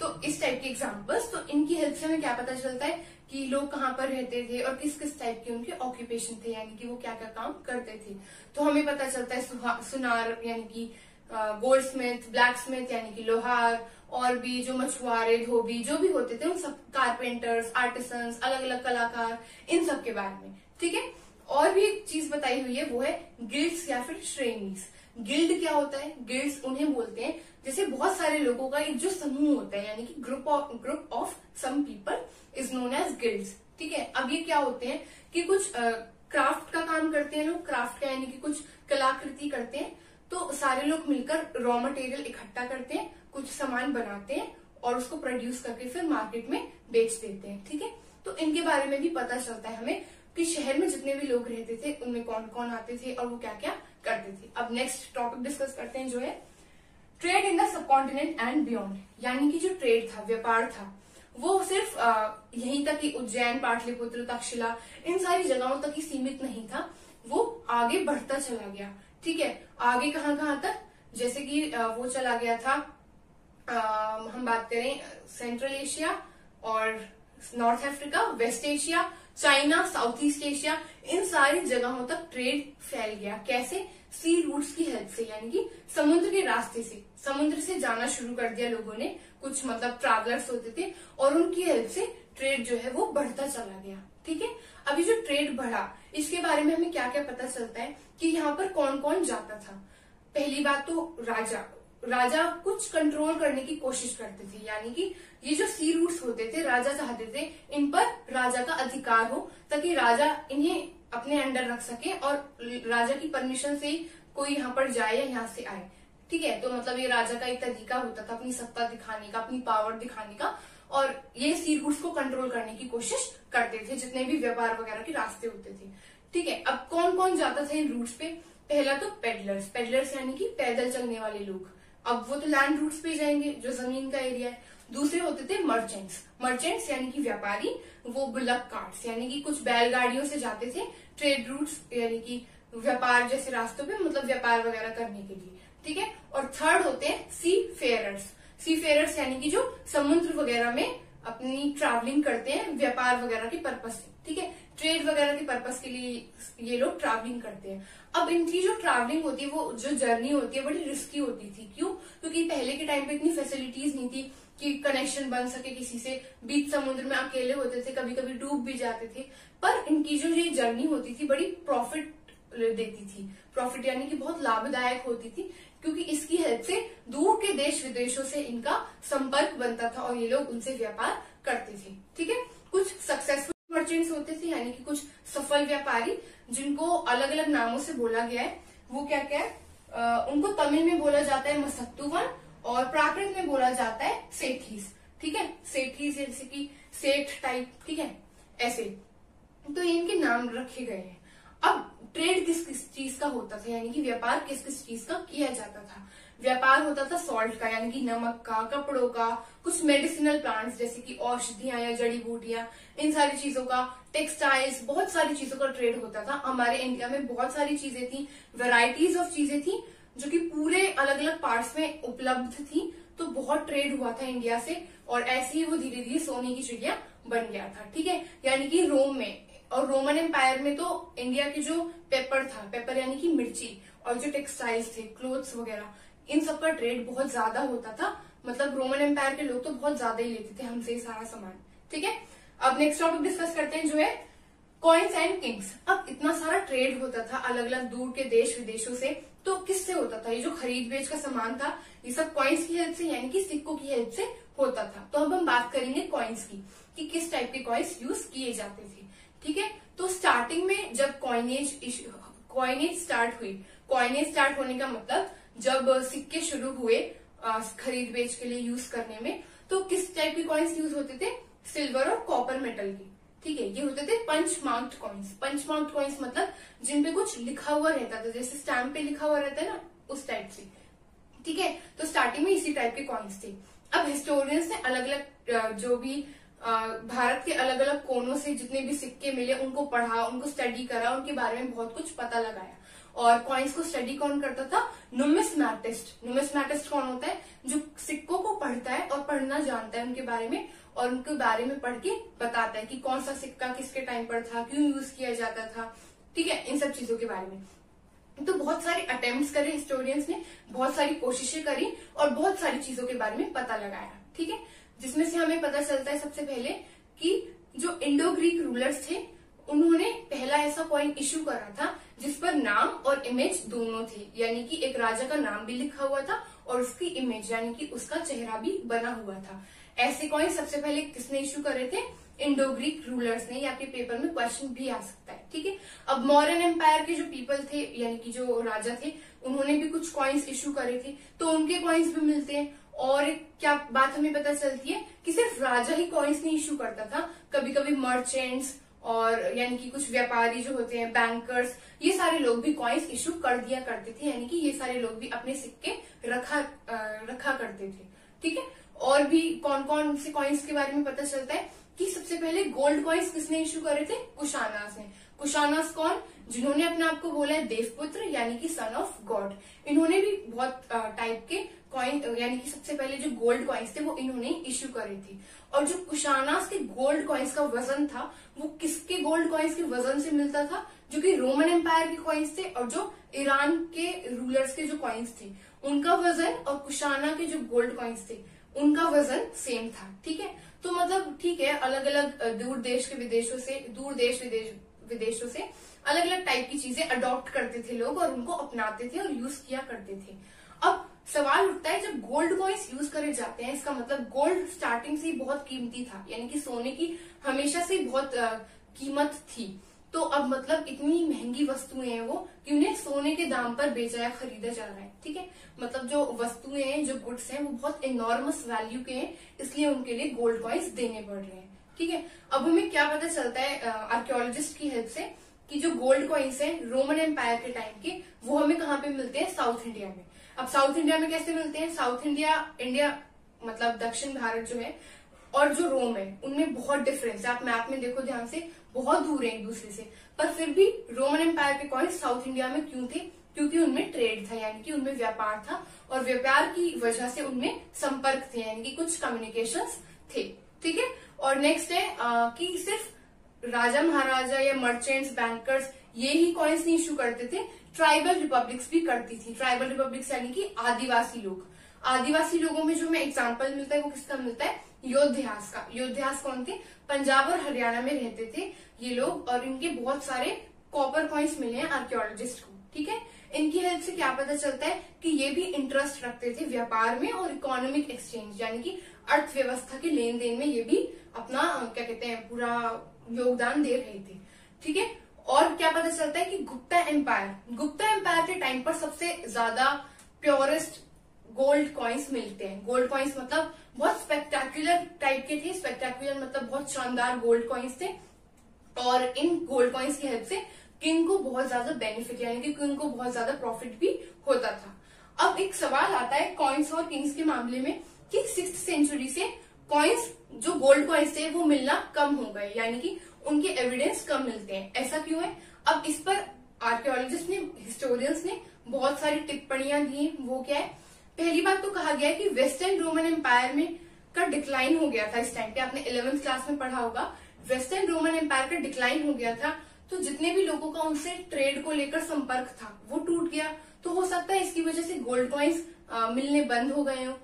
तो इस टाइप के एग्जाम्पल्स, तो इनकी हेल्प से हमें क्या पता चलता है कि लोग कहाँ पर रहते थे और किस किस टाइप के उनके ऑक्यूपेशन थे, यानी कि वो क्या क्या काम करते थे। तो हमें पता चलता है सुनार यानी कि गोल्ड स्मिथ, ब्लैक स्मिथ यानी कि लोहार, और भी जो मछुआरे, धोबी जो भी होते थे उन सब, कारपेंटर्स, आर्टिसंस, अलग अलग कलाकार, इन सब के बारे में, ठीक है। और भी एक चीज बताई हुई है, वो है गिल्ड्स या फिर श्रेणीज। गिल्ड क्या होता है? गिल्ड्स उन्हें बोलते हैं जैसे बहुत सारे लोगों का एक जो समूह होता है, यानी कि group of some people is known as guilds, ठीक है। अब ये क्या होते हैं कि कुछ क्राफ्ट का काम करते हैं लोग, क्राफ्ट का यानी कि कुछ कलाकृति करते हैं। तो सारे लोग मिलकर रॉ मटेरियल इकट्ठा करते हैं, कुछ सामान बनाते हैं और उसको प्रोड्यूस करके फिर मार्केट में बेच देते हैं, ठीक है। तो इनके बारे में भी पता चलता है हमें कि शहर में जितने भी लोग रहते थे उनमें कौन कौन आते थे और वो क्या क्या करते थे। अब नेक्स्ट टॉपिक डिस्कस करते हैं, जो है trade in the subcontinent and beyond. यानी कि जो ट्रेड था, व्यापार था, वो सिर्फ यहीं तक ही उज्जैन, पाटलिपुत्र, तक्षशिला, इन सारी जगहों तक ही सीमित नहीं था, वो आगे बढ़ता चला गया, ठीक है। आगे कहाँ कहाँ तक, जैसे कि वो चला गया था, हम बात करें सेंट्रल एशिया और north Africa, west Asia, China, south east Asia, इन सारी जगहों तक ट्रेड फैल गया। कैसे? सी रूट्स की हेल्प से, यानी कि समुद्र के रास्ते से, समुद्र से जाना शुरू कर दिया लोगों ने, कुछ मतलब ट्रैवलर्स होते थे और उनकी हेल्प से ट्रेड जो है वो बढ़ता चला गया, ठीक है। अभी जो ट्रेड बढ़ा, इसके बारे में हमें क्या क्या पता चलता है कि यहाँ पर कौन कौन जाता था। पहली बात तो राजा कुछ कंट्रोल करने की कोशिश करते थे, यानी कि ये जो सी रूट्स होते थे, राजा चाहते थे इन पर राजा का अधिकार हो, ताकि राजा इन्हें अपने अंडर रख सके और राजा की परमिशन से ही कोई यहाँ पर जाए या यहाँ से आए, ठीक है। तो मतलब ये राजा का एक तरीका होता था अपनी सत्ता दिखाने का, अपनी पावर दिखाने का, और ये सी रूट्स को कंट्रोल करने की कोशिश करते थे, जितने भी व्यापार वगैरह के रास्ते होते थे, ठीक है। अब कौन कौन जाता था इन रूट्स पे? पहला तो पेडलर्स यानी कि पैदल चलने वाले लोग, अब वो तो लैंड रूट्स पे जाएंगे जो जमीन का एरिया है। दूसरे होते थे मर्चेंट्स यानी कि व्यापारी, वो बुलक कार्ट्स यानी कि कुछ बैलगाड़ियों से जाते थे ट्रेड रूट्स यानी कि व्यापार जैसे रास्तों पे, मतलब व्यापार वगैरह करने के लिए, ठीक है। और थर्ड होते हैं सी फेयरर्स यानी कि जो समुद्र वगैरह में अपनी ट्रैवलिंग करते हैं व्यापार वगैरह के पर्पज से, ठीक है, ट्रेड वगैरह के पर्पज के लिए ये लोग ट्रैवलिंग करते हैं। अब इनकी जो ट्रैवलिंग होती है, वो जो जर्नी होती है बड़ी रिस्की होती थी। क्यों? क्योंकि पहले के टाइम पे इतनी फैसिलिटीज नहीं थी कि कनेक्शन बन सके किसी से, बीच समुद्र में अकेले होते थे, कभी कभी डूब भी जाते थे। पर इनकी जो ये जर्नी होती थी बड़ी प्रॉफिट देती थी, प्रॉफिट यानी कि बहुत लाभदायक होती थी, क्योंकि इसकी हेल्प से दूर के देश विदेशों से इनका संपर्क बनता था और ये लोग उनसे व्यापार करते थे, ठीक है। कुछ सक्सेसफुल मर्चेंट्स होते थे, यानी कि कुछ सफल व्यापारी, जिनको अलग अलग नामों से बोला गया है। वो क्या क्या है? उनको तमिल में बोला जाता है मसक्तुवन और प्राकृत में बोला जाता है सेठीज, ठीक है। सेठीज जैसे कि सेठ टाइप, ठीक है, ऐसे तो इनके नाम रखे गए हैं। अब ट्रेड किस किस चीज का होता था, यानी कि व्यापार किस किस चीज का किया जाता था? व्यापार होता था सॉल्ट का, यानी कि नमक का, कपड़ों का, कुछ मेडिसिनल प्लांट्स जैसे कि औषधियां या जड़ी बूटियां, इन सारी चीजों का, टेक्सटाइल्स, बहुत सारी चीजों का ट्रेड होता था। हमारे इंडिया में बहुत सारी चीजें थी, वेराइटीज ऑफ चीजें थी जो कि पूरे अलग अलग पार्ट्स में उपलब्ध थी। तो बहुत ट्रेड हुआ था इंडिया से, और ऐसे ही वो धीरे धीरे सोने की चिड़िया बन गया था, ठीक है। यानी कि रोम में और रोमन एम्पायर में तो इंडिया की जो पेपर यानी कि मिर्ची, और जो टेक्सटाइल्स थे, क्लोथ्स वगैरह, इन सब का ट्रेड बहुत ज्यादा होता था। मतलब रोमन एम्पायर के लोग तो बहुत ज्यादा ही लेते थे हमसे ये सारा सामान, ठीक है। अब नेक्स्ट टॉपिक डिस्कस करते हैं, जो है कॉइन्स एंड किंग्स। अब इतना सारा ट्रेड होता था अलग अलग दूर के देश विदेशों से, तो किससे होता था? ये जो खरीद बेच का सामान था, ये सब कॉइन्स की हेल्प से यानी कि सिक्कों की हेल्प से होता था। तो अब हम बात करेंगे कॉइन्स की, कि किस टाइप के कॉइन्स यूज किए जाते थे, ठीक है। तो स्टार्टिंग में जब कॉइनेज स्टार्ट होने का मतलब जब सिक्के शुरू हुए खरीद बेच के लिए यूज करने में, तो किस टाइप के कॉइन्स यूज होते थे? सिल्वर और कॉपर मेटल के, ठीक है। ये होते थे पंच मार्क्ड कॉइन्स मतलब जिनपे कुछ लिखा हुआ रहता था, जैसे स्टैम्प पे लिखा हुआ रहता है ना, उस टाइप से, ठीक है। तो स्टार्टिंग में इसी टाइप के कॉइन्स थे। अब हिस्टोरियंस ने अलग अलग जो भी भारत के अलग अलग कोनों से जितने भी सिक्के मिले उनको पढ़ा, उनको स्टडी करा, उनके बारे में बहुत कुछ पता लगाया, और कॉइन्स को स्टडी कौन करता था? नुमिस्मैटिस्ट। नुमिस्मैटिस्ट कौन होता है? जो सिक्कों को पढ़ता है और पढ़ना जानता है उनके बारे में, और उनके बारे में पढ़ के बताता है कि कौन सा सिक्का किसके टाइम पर था, क्यों यूज किया जाता था, ठीक है, इन सब चीजों के बारे में। तो बहुत सारे अटेम्प्ट्स करे हिस्टोरियंस ने, बहुत सारी कोशिशें करी और बहुत सारी चीजों के बारे में पता लगाया, ठीक है, जिसमें से हमें पता चलता है सबसे पहले कि जो इंडो ग्रीक रूलर्स थे उन्होंने पहला ऐसा कॉइन इश्यू करा था जिस पर नाम और इमेज दोनों थे, यानी कि एक राजा का नाम भी लिखा हुआ था और उसकी इमेज यानी कि उसका चेहरा भी बना हुआ था। ऐसे कॉइन सबसे पहले किसने इश्यू करे थे? इंडो ग्रीक रूलर्स ने। ये आपके पेपर में क्वेश्चन भी आ सकता है, ठीक है। अब मौर्यन एम्पायर के जो पीपल थे यानी कि जो राजा थे उन्होंने भी कुछ कॉइन्स इश्यू करे थे, तो उनके कॉइन्स भी मिलते हैं। और एक क्या बात हमें पता चलती है कि सिर्फ राजा ही कॉइन्स नहीं इश्यू करता था, कभी कभी मर्चेंट्स और यानी कि कुछ व्यापारी जो होते हैं, बैंकर्स, ये सारे लोग भी कॉइन्स इश्यू कर दिया करते थे, यानी कि ये सारे लोग भी अपने सिक्के रखा करते थे, ठीक है। और भी कौन कौन से कॉइन्स के बारे में पता चलता है कि सबसे पहले गोल्ड कॉइन्स किसने इश्यू करे थे? कुशानास ने। कुशानास कौन? जिन्होंने अपने आप को बोला है देवपुत्र यानी कि सन ऑफ गॉड। इन्होंने भी बहुत टाइप के कॉइन यानी कि सबसे पहले जो गोल्ड कॉइन्स थे वो इन्होंने इश्यू करे थे। और जो कुशानास के गोल्ड कॉइन्स का वजन था वो किसके गोल्ड कॉइन्स के वजन से मिलता था? जो कि रोमन एम्पायर के कॉइन्स थे और जो ईरान के रूलर्स के जो कॉइन्स थे उनका वजन और कुशाना के जो गोल्ड कॉइन्स थे उनका वजन सेम था, ठीक है। तो मतलब ठीक है, अलग अलग दूर देश विदेशों से अलग अलग टाइप की चीजें अडॉप्ट करते थे लोग और उनको अपनाते थे और यूज किया करते थे। अब सवाल उठता है जब गोल्ड कॉइन्स यूज करे जाते हैं, इसका मतलब गोल्ड स्टार्टिंग से ही बहुत कीमती था, यानी कि सोने की हमेशा से बहुत कीमत थी। तो अब मतलब इतनी महंगी वस्तुएं हैं वो कि उन्हें सोने के दाम पर बेचा या खरीदा जा रहा है, ठीक है। मतलब जो वस्तुएं हैं, जो गुड्स हैं वो बहुत एनॉर्मस वैल्यू के हैं, इसलिए उनके लिए गोल्ड कॉइन्स देने पड़ रहे हैं, ठीक है। अब हमें क्या पता चलता है आर्कियोलॉजिस्ट की हेल्प से कि जो गोल्ड कॉइन्स हैं रोमन एम्पायर के टाइम के वो हमें कहाँ पे मिलते हैं? साउथ इंडिया में। अब साउथ इंडिया में कैसे मिलते हैं? साउथ इंडिया मतलब दक्षिण भारत जो है और जो रोम है उनमें बहुत डिफरेंस है। आप मैप में देखो ध्यान से, बहुत दूर है एक दूसरे से, पर फिर भी रोमन एम्पायर के कॉइन्स साउथ इंडिया में क्यों थे? क्योंकि उनमें ट्रेड था, यानी कि उनमें व्यापार था और व्यापार की वजह से उनमें संपर्क थे, यानी कि कुछ कम्युनिकेशंस थे, ठीक है। और नेक्स्ट है कि सिर्फ राजा महाराजा या मर्चेंट्स, बैंकर्स ये ही कॉइन्स नहीं इश्यू करते थे, ट्राइबल रिपब्लिक्स भी करती थी। ट्राइबल रिपब्लिक्स यानी कि आदिवासी लोग। आदिवासी लोगों में जो हमें एग्जाम्पल मिलता है वो किसका मिलता है? योद्ध्यास का। योद्ध्यास कौन थे? पंजाब और हरियाणा में रहते थे ये लोग और इनके बहुत सारे कॉपर कॉइन्स मिले हैं आर्कियोलॉजिस्ट को, ठीक है। इनकी हेल्प से क्या पता चलता है कि ये भी इंटरेस्ट रखते थे व्यापार में और इकोनॉमिक एक्सचेंज यानी कि अर्थव्यवस्था के लेन देन में ये भी अपना क्या कहते हैं पूरा योगदान दे रहे थे, ठीक है। और क्या पता चलता है कि गुप्ता एम्पायर के टाइम पर सबसे ज्यादा प्योरेस्ट गोल्ड कॉइन्स मिलते हैं। गोल्ड कॉइन्स मतलब बहुत स्पेक्टेकुलर टाइप के थे, स्पेक्टेकुलर मतलब बहुत शानदार गोल्ड कॉइन्स थे और इन गोल्ड कॉइन्स की हेल्प से किंग को बहुत ज्यादा बेनिफिट यानी कि किंग को बहुत ज्यादा प्रॉफिट भी होता था। अब एक सवाल आता है कॉइन्स और किंग्स के मामले में कि 6th सेंचुरी से कॉइन्स जो गोल्ड कॉइन्स थे वो मिलना कम हो गए, यानी कि उनके एविडेंस कम मिलते हैं। ऐसा क्यों है? अब इस पर आर्कियोलॉजिस्ट ने, हिस्टोरियंस ने बहुत सारी टिप्पणियां दी। वो क्या है? पहली बात तो कहा गया है कि वेस्टर्न रोमन एम्पायर में का डिक्लाइन हो गया था इस टाइम पे। आपने 11th क्लास में पढ़ा होगा, वेस्टर्न रोमन एम्पायर का डिक्लाइन हो गया था, तो जितने भी लोगों का उनसे ट्रेड को लेकर संपर्क था वो टूट गया। तो हो सकता है इसकी वजह से गोल्ड कॉइन्स मिलने बंद हो गए हो।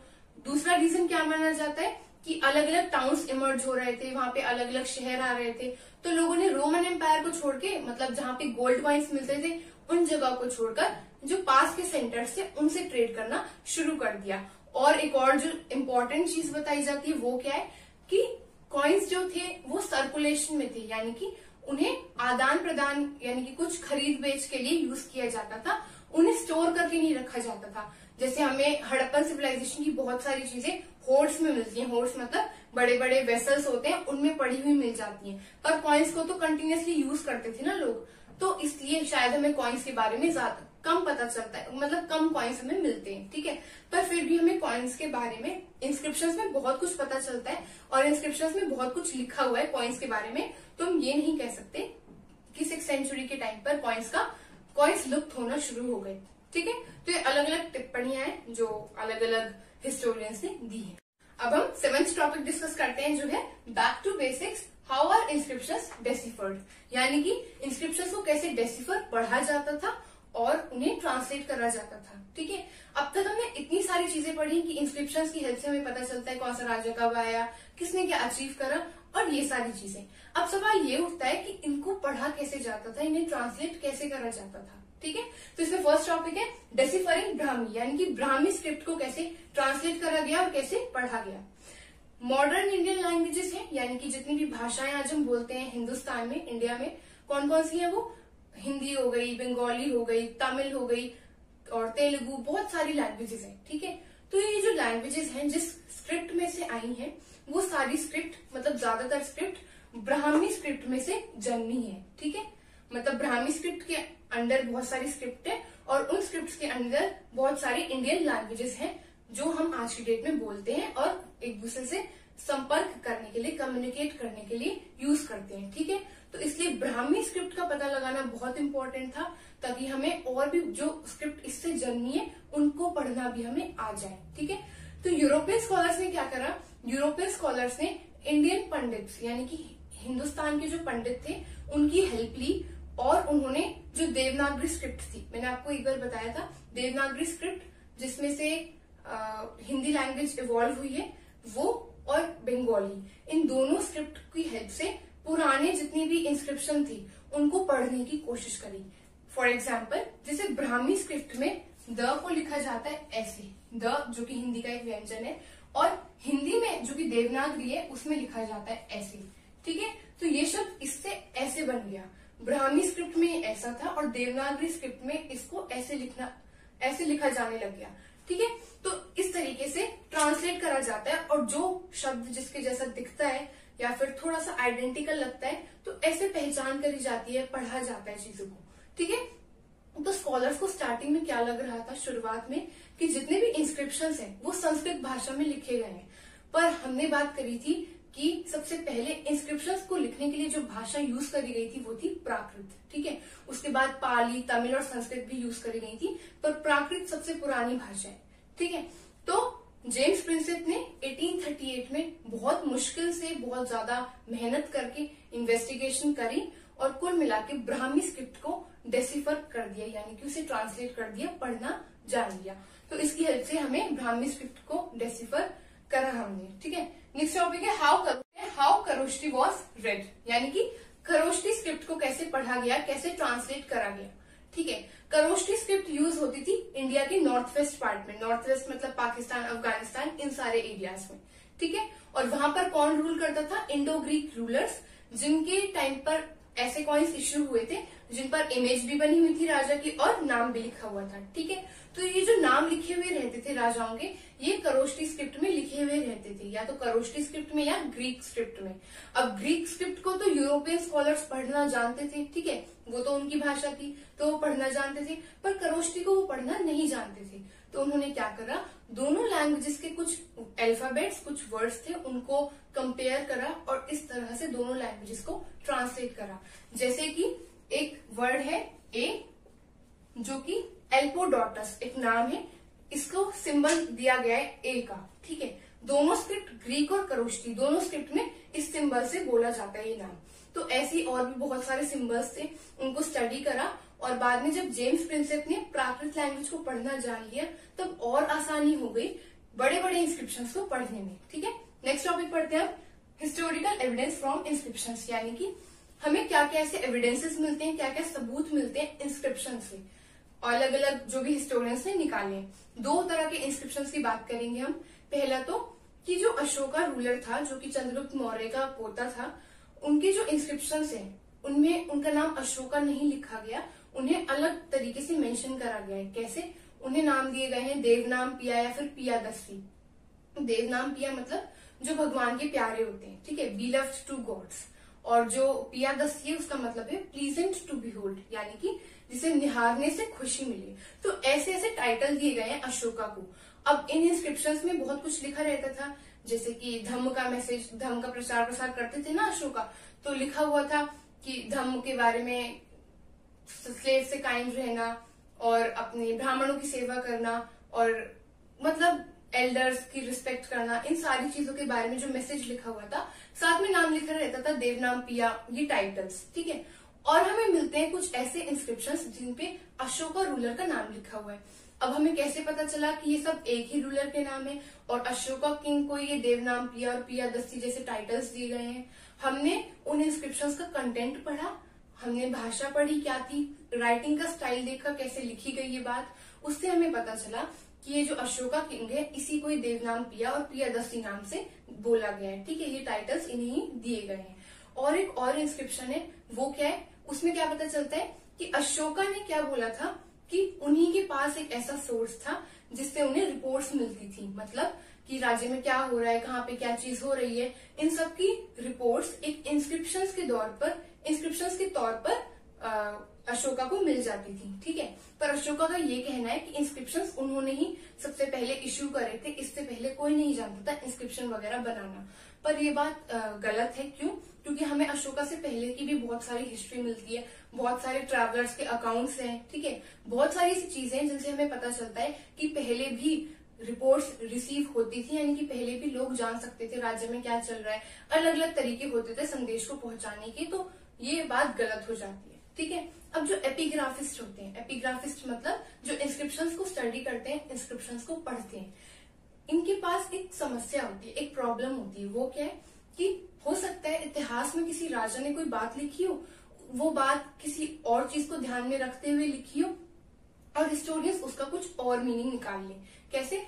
दूसरा रीजन क्या माना जाता है कि अलग अलग टाउन्स इमर्ज हो रहे थे, वहां पे अलग अलग शहर आ रहे थे, तो लोगों ने रोमन एम्पायर को छोड़ के मतलब जहां पे गोल्ड कॉइन्स मिलते थे उन जगह को छोड़कर जो पास के सेंटर्स थे उनसे ट्रेड करना शुरू कर दिया। और एक और जो इम्पोर्टेंट चीज बताई जाती है वो क्या है कि कॉइन्स जो थे वो सर्कुलेशन में थे, यानी कि उन्हें आदान प्रदान यानी कि कुछ खरीद बेच के लिए यूज किया जाता था, उन्हें स्टोर करके नहीं रखा जाता था। जैसे हमें हड़प्पन सिविलाइजेशन की बहुत सारी चीजें होर्ड्स में मिलती हैं। होर्ड्स मतलब बड़े बड़े वेसल्स होते हैं, उनमें पड़ी हुई मिल जाती हैं, पर कॉइन्स को तो कंटिन्यूअसली यूज करते थे ना लोग, तो इसलिए शायद हमें कॉइन्स के बारे में ज्यादा कम पता चलता है, मतलब कम कॉइन्स हमें मिलते हैं, ठीक है। पर फिर भी हमें कॉइन्स के बारे में इंस्क्रिप्शंस में बहुत कुछ पता चलता है और इंस्क्रिप्शंस में बहुत कुछ लिखा हुआ है कॉइन्स के बारे में, तो हम ये नहीं कह सकते कि 6th सेंचुरी के टाइम पर कॉइन्स का कॉइन्स लुप्त होना शुरू हो गए। ठीक है, तो ये अलग अलग टिप्पणियां हैं जो अलग अलग हिस्टोरियंस ने दी है। अब हम 7th टॉपिक डिस्कस करते हैं जो है back to basics, how are inscriptions deciphered, यानी कि इंस्क्रिप्शंस को कैसे डेसिफर पढ़ा जाता था और उन्हें ट्रांसलेट करा जाता था। ठीक है, अब तक हमने इतनी सारी चीजें पढ़ी कि इंस्क्रिप्शंस की हेल्प से हमें पता चलता है कौन सा राजा कब आया, किसने क्या अचीव करा और ये सारी चीजें। अब सवाल ये उठता है कि इनको पढ़ा कैसे जाता था, इन्हें ट्रांसलेट कैसे करा जाता था। ठीक है, तो इसमें फर्स्ट टॉपिक है डेसिफरिंग ब्राह्मी, यानी कि ब्राह्मी स्क्रिप्ट को कैसे ट्रांसलेट करा गया और कैसे पढ़ा गया। मॉडर्न इंडियन लैंग्वेजेस हैं, यानी कि जितनी भी भाषाएं आज हम बोलते हैं हिंदुस्तान में, इंडिया में, कौन कौन सी है वो, हिंदी हो गई, बंगाली हो गई, तमिल हो गई और तेलुगु, बहुत सारी लैंग्वेजेस हैं। ठीक है, तो ये जो लैंग्वेजेस हैं जिस स्क्रिप्ट में से आई हैं वो सारी स्क्रिप्ट मतलब ज्यादातर स्क्रिप्ट ब्राह्मी स्क्रिप्ट में से जन्मी है। ठीक है, मतलब ब्राह्मी स्क्रिप्ट के अंडर बहुत सारी स्क्रिप्ट है और उन स्क्रिप्ट के अंदर बहुत सारी इंडियन लैंग्वेजेस हैं जो हम आज की डेट में बोलते हैं और एक दूसरे से संपर्क करने के लिए, कम्युनिकेट करने के लिए यूज करते हैं। ठीक है, तो इसलिए ब्राह्मी स्क्रिप्ट का पता लगाना बहुत इंपॉर्टेंट था ताकि हमें और भी जो स्क्रिप्ट इससे जन्मी है उनको पढ़ना भी हमें आ जाए। ठीक है, तो यूरोपियन स्कॉलर्स ने क्या करा, यूरोपियन स्कॉलर्स ने इंडियन पंडित्स यानी कि हिंदुस्तान के जो पंडित थे उनकी हेल्प ली और उन्होंने जो देवनागरी स्क्रिप्ट थी, मैंने आपको एक बार बताया था, देवनागरी स्क्रिप्ट जिसमें से हिंदी लैंग्वेज इवॉल्व हुई है, वो और बंगाली, इन दोनों स्क्रिप्ट की हेल्प से पुराने जितनी भी इंस्क्रिप्शन थी उनको पढ़ने की कोशिश करी। फॉर एग्जाम्पल, जैसे ब्राह्मी स्क्रिप्ट में द को लिखा जाता है ऐसे, द जो कि हिंदी का एक व्यंजन है, और हिंदी में जो कि देवनागरी है उसमें लिखा जाता है ऐसे। ठीक है, तो ये शब्द इससे ऐसे बन गया, ब्राह्मी स्क्रिप्ट में ऐसा था और देवनागरी स्क्रिप्ट में इसको ऐसे लिखा जाने लग गया। ठीक है, तो इस तरीके से ट्रांसलेट करा जाता है और जो शब्द जिसके जैसा दिखता है या फिर थोड़ा सा आइडेंटिकल लगता है तो ऐसे पहचान करी जाती है, पढ़ा जाता है चीजों को। ठीक है, तो स्कॉलर्स को स्टार्टिंग में क्या लग रहा था शुरुआत में कि जितने भी इंस्क्रिप्शंस हैं वो संस्कृत भाषा में लिखे गए हैं, पर हमने बात करी थी कि सबसे पहले इंस्क्रिप्शंस को लिखने के लिए जो भाषा यूज करी गई थी वो थी प्राकृत। ठीक है, उसके बाद पाली, तमिल और संस्कृत भी यूज करी गई थी, पर प्राकृत सबसे पुरानी भाषा है। ठीक है, तो जेम्स प्रिंसेप ने 1838 में बहुत मुश्किल से बहुत ज्यादा मेहनत करके इन्वेस्टिगेशन करी और कुल मिला के ब्राह्मी स्क्रिप्ट को डेसिफर कर दिया, यानी कि उसे ट्रांसलेट कर दिया, पढ़ना जान लिया। तो इसकी हेल्प से हमें ब्राह्मी स्क्रिप्ट को डेसिफर करा हमने। ठीक है, नेक्स्ट टॉपिक है हाउ खरोष्टी वॉज रेड, यानी कि खरोष्टी स्क्रिप्ट को कैसे पढ़ा गया, कैसे ट्रांसलेट करा गया। ठीक है, खरोष्टी स्क्रिप्ट यूज होती थी इंडिया के नॉर्थ वेस्ट पार्ट में, नॉर्थ वेस्ट मतलब पाकिस्तान, अफगानिस्तान, इन सारे एरियाज में। ठीक है, और वहां पर कौन रूल करता था, इंडो ग्रीक रूलर्स, जिनके टाइम पर ऐसे कॉइन्स इश्यू हुए थे जिन पर इमेज भी बनी हुई थी राजा की और नाम भी लिखा हुआ था। ठीक है, तो ये जो नाम लिखे हुए रहते थे राजाओं के, ये खरोष्टी स्क्रिप्ट में लिखे हुए रहते थे, या तो खरोष्टी स्क्रिप्ट में या ग्रीक स्क्रिप्ट में। अब ग्रीक स्क्रिप्ट को तो यूरोपियन स्कॉलर्स पढ़ना जानते थे, ठीक है, वो तो उनकी भाषा थी तो वो पढ़ना जानते थे, पर खरोष्टी को वो पढ़ना नहीं जानते थे। तो उन्होंने क्या करा, दोनों लैंग्वेजेस के कुछ अल्फाबेट्स, कुछ वर्ड्स थे, उनको कंपेयर करा और इस तरह से दोनों लैंग्वेजेस को ट्रांसलेट करा। जैसे कि एक वर्ड है ए, जो कि एल्पोडोटस एक नाम है, इसको सिंबल दिया गया है ए का। ठीक है, दोनों स्क्रिप्ट ग्रीक और खरोष्टी दोनों स्क्रिप्ट में इस सिंबल से बोला जाता है ये नाम। तो ऐसी और भी बहुत सारे सिंबल्स थे, उनको स्टडी करा और बाद में जब जेम्स प्रिंसेप ने प्राकृत लैंग्वेज को पढ़ना जान लिया तब और आसानी हो गई बड़े बड़े इंस्क्रिप्शंस को पढ़ने में। ठीक है, नेक्स्ट टॉपिक पढ़ते हैं अब हिस्टोरिकल एविडेंस फ्रॉम इंस्क्रिप्शंस, यानी कि हमें क्या क्या ऐसे एविडेंसेस मिलते हैं, क्या क्या सबूत मिलते हैं इंस्क्रिप्शन से। अलग अलग जो भी हिस्टोरियंस ने निकाले हैं, दो तरह के इंस्क्रिप्शंस की बात करेंगे हम। पहला तो कि जो अशोका रूलर था, जो कि चंद्रगुप्त मौर्य का पोता था, उनके जो इंस्क्रिप्शंस हैं उनमें उनका नाम अशोका नहीं लिखा गया, उन्हें अलग तरीके से मेंशन करा गया है। कैसे, उन्हें नाम दिए गए हैं देवनाम पिया या फिर पियादस्सी। देवनाम पिया मतलब जो भगवान के प्यारे होते हैं, ठीक है, बिलव्ड टू गॉड्स, और जो पियादस्सी है उसका मतलब है प्लीजेंट टू बिहोल्ड, यानी कि जिसे निहारने से खुशी मिले। तो ऐसे ऐसे टाइटल दिए गए हैं अशोका को। अब इन इंस्क्रिप्शंस में बहुत कुछ लिखा रहता था, जैसे कि धम्म का मैसेज, धम्म का प्रचार प्रसार करते थे ना अशोका, तो लिखा हुआ था कि धम्म के बारे में स्लेव से काइंड रहना और अपने ब्राह्मणों की सेवा करना और मतलब एल्डर्स की रिस्पेक्ट करना, इन सारी चीजों के बारे में जो मैसेज लिखा हुआ था, साथ में नाम लिखा रहता था देवनाम पिया, ये टाइटल्स, ठीक है। और हमें मिलते हैं कुछ ऐसे इंस्क्रिप्शंस जिनपे अशोका रूलर का नाम लिखा हुआ है। अब हमें कैसे पता चला कि ये सब एक ही रूलर के नाम है और अशोका किंग को ये देवनाम पिया और पिया दस्ती जैसे टाइटल्स दिए गए हैं? हमने उन इंस्क्रिप्शंस का कंटेंट पढ़ा, हमने भाषा पढ़ी क्या थी, राइटिंग का स्टाइल देखा कैसे लिखी गई ये बात, उससे हमें पता चला कि ये जो अशोका किंग है इसी को ही देवनाम पिया और पिया दस्ती नाम से बोला गया है, ठीक है। ये टाइटल्स इन्हें ही दिए गए हैं। और एक और इंस्क्रिप्शन है, वो क्या है, उसमें क्या पता चलता है कि अशोका ने क्या बोला था कि उन्हीं के पास एक ऐसा सोर्स था जिससे उन्हें रिपोर्ट्स मिलती थी, मतलब कि राज्य में क्या हो रहा है, कहाँ पे क्या चीज हो रही है, इन सब की रिपोर्ट्स एक इंस्क्रिप्शंस के तौर पर अशोका को मिल जाती थी, ठीक है। पर अशोका का ये कहना है कि इंस्क्रिप्शंस उन्होंने ही सबसे पहले इश्यू करे थे, इससे पहले कोई नहीं जानता था इंस्क्रिप्शन वगैरह बनाना। पर ये बात गलत है। क्यों? क्योंकि हमें अशोका से पहले की भी बहुत सारी हिस्ट्री मिलती है, बहुत सारे ट्रैवलर्स के अकाउंट्स हैं, ठीक है, बहुत सारी ऐसी चीजें हैं जिनसे हमें पता चलता है कि पहले भी रिपोर्ट्स रिसीव होती थी, यानी कि पहले भी लोग जान सकते थे राज्य में क्या चल रहा है, अलग अलग तरीके होते थे संदेश को पहुंचाने के। तो ये बात गलत हो जाती है, ठीक है। अब जो एपिग्राफिस्ट होते हैं, एपिग्राफिस्ट मतलब जो इंस्क्रिप्शंस को स्टडी करते हैं, इंस्क्रिप्शंस को पढ़ते हैं, इनके पास एक समस्या होती है, एक प्रॉब्लम होती है। वो क्या है कि हो सकता है इतिहास में किसी राजा ने कोई बात लिखी हो, वो बात किसी और चीज को ध्यान में रखते हुए लिखी हो और हिस्टोरियंस उसका कुछ और मीनिंग निकाल ले। कैसे?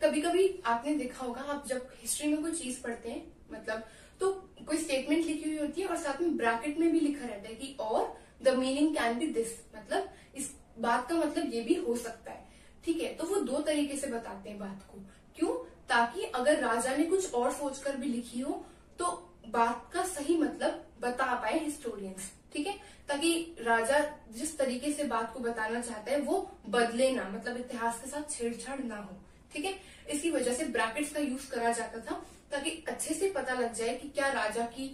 कभी कभी आपने देखा होगा, आप जब हिस्ट्री में कोई चीज पढ़ते हैं मतलब तो कोई स्टेटमेंट लिखी हुई होती है और साथ में ब्रैकेट में भी लिखा रहता है कि और the meaning can be this, मतलब इस बात का मतलब ये भी हो सकता है, ठीक है। तो वो दो तरीके से बताते हैं बात को। क्यों? ताकि अगर राजा ने कुछ और सोचकर भी लिखी हो तो बात का सही मतलब बता पाए हिस्टोरियंस, ठीक है, ताकि राजा जिस तरीके से बात को बताना चाहता है वो बदले ना, मतलब इतिहास के साथ छेड़छाड़ ना हो, ठीक है। इसकी वजह से ब्रैकेट्स का यूज करा जाता था ताकि अच्छे से पता लग जाए कि क्या राजा की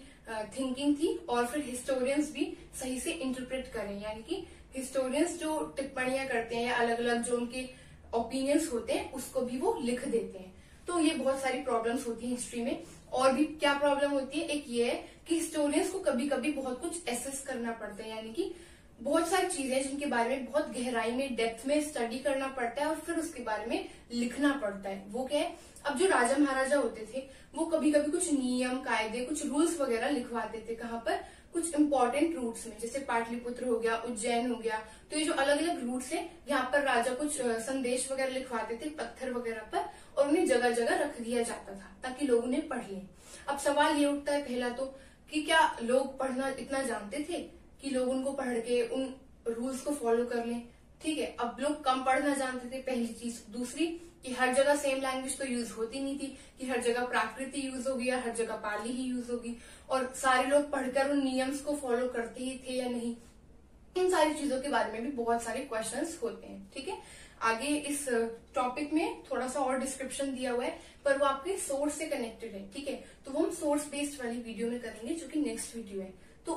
थिंकिंग थी और फिर हिस्टोरियंस भी सही से इंटरप्रेट करें, यानी कि हिस्टोरियंस जो टिप्पणियां करते हैं या अलग अलग जो उनके ओपिनियंस होते हैं उसको भी वो लिख देते हैं। तो ये बहुत सारी प्रॉब्लम्स होती है हिस्ट्री में। और भी क्या प्रॉब्लम होती है, एक ये है कि हिस्टोरियंस को कभी कभी बहुत कुछ एसेस करना पड़ता है, यानी कि बहुत सारी चीजें जिनके बारे में बहुत गहराई में डेप्थ में स्टडी करना पड़ता है और फिर उसके बारे में लिखना पड़ता है। वो क्या है, अब जो राजा महाराजा होते थे वो कभी कभी कुछ नियम कायदे कुछ रूल्स वगैरह लिखवाते थे, कहाँ पर, कुछ इंपॉर्टेंट रूट्स में, जैसे पाटलिपुत्र हो गया, उज्जैन हो गया। तो ये जो अलग अलग रूट्स हैं यहाँ पर राजा कुछ संदेश वगैरह लिखवाते थे पत्थर वगैरह पर और उन्हें जगह जगह रख दिया जाता था ताकि लोग उन्हें पढ़ लें। अब सवाल ये उठता है पहला तो कि क्या लोग पढ़ना इतना जानते थे कि लोग उनको पढ़ के उन रूल्स को फॉलो कर लें, ठीक है। अब लोग कम पढ़ना जानते थे, पहली चीज। दूसरी कि हर जगह सेम लैंग्वेज तो यूज होती नहीं थी, कि हर जगह प्राकृत यूज होगी या हर जगह पाली ही यूज होगी, और सारे लोग पढ़कर उन नियम्स को फॉलो करते ही थे या नहीं। इन सारी चीजों के बारे में भी बहुत सारे क्वेश्चंस होते हैं, ठीक है। आगे इस टॉपिक में थोड़ा सा और डिस्क्रिप्शन दिया हुआ है पर वो आपके सोर्स से कनेक्टेड है, ठीक है। तो वो हम सोर्स बेस्ड वाली वीडियो में करेंगे जो कि नेक्स्ट वीडियो है। तो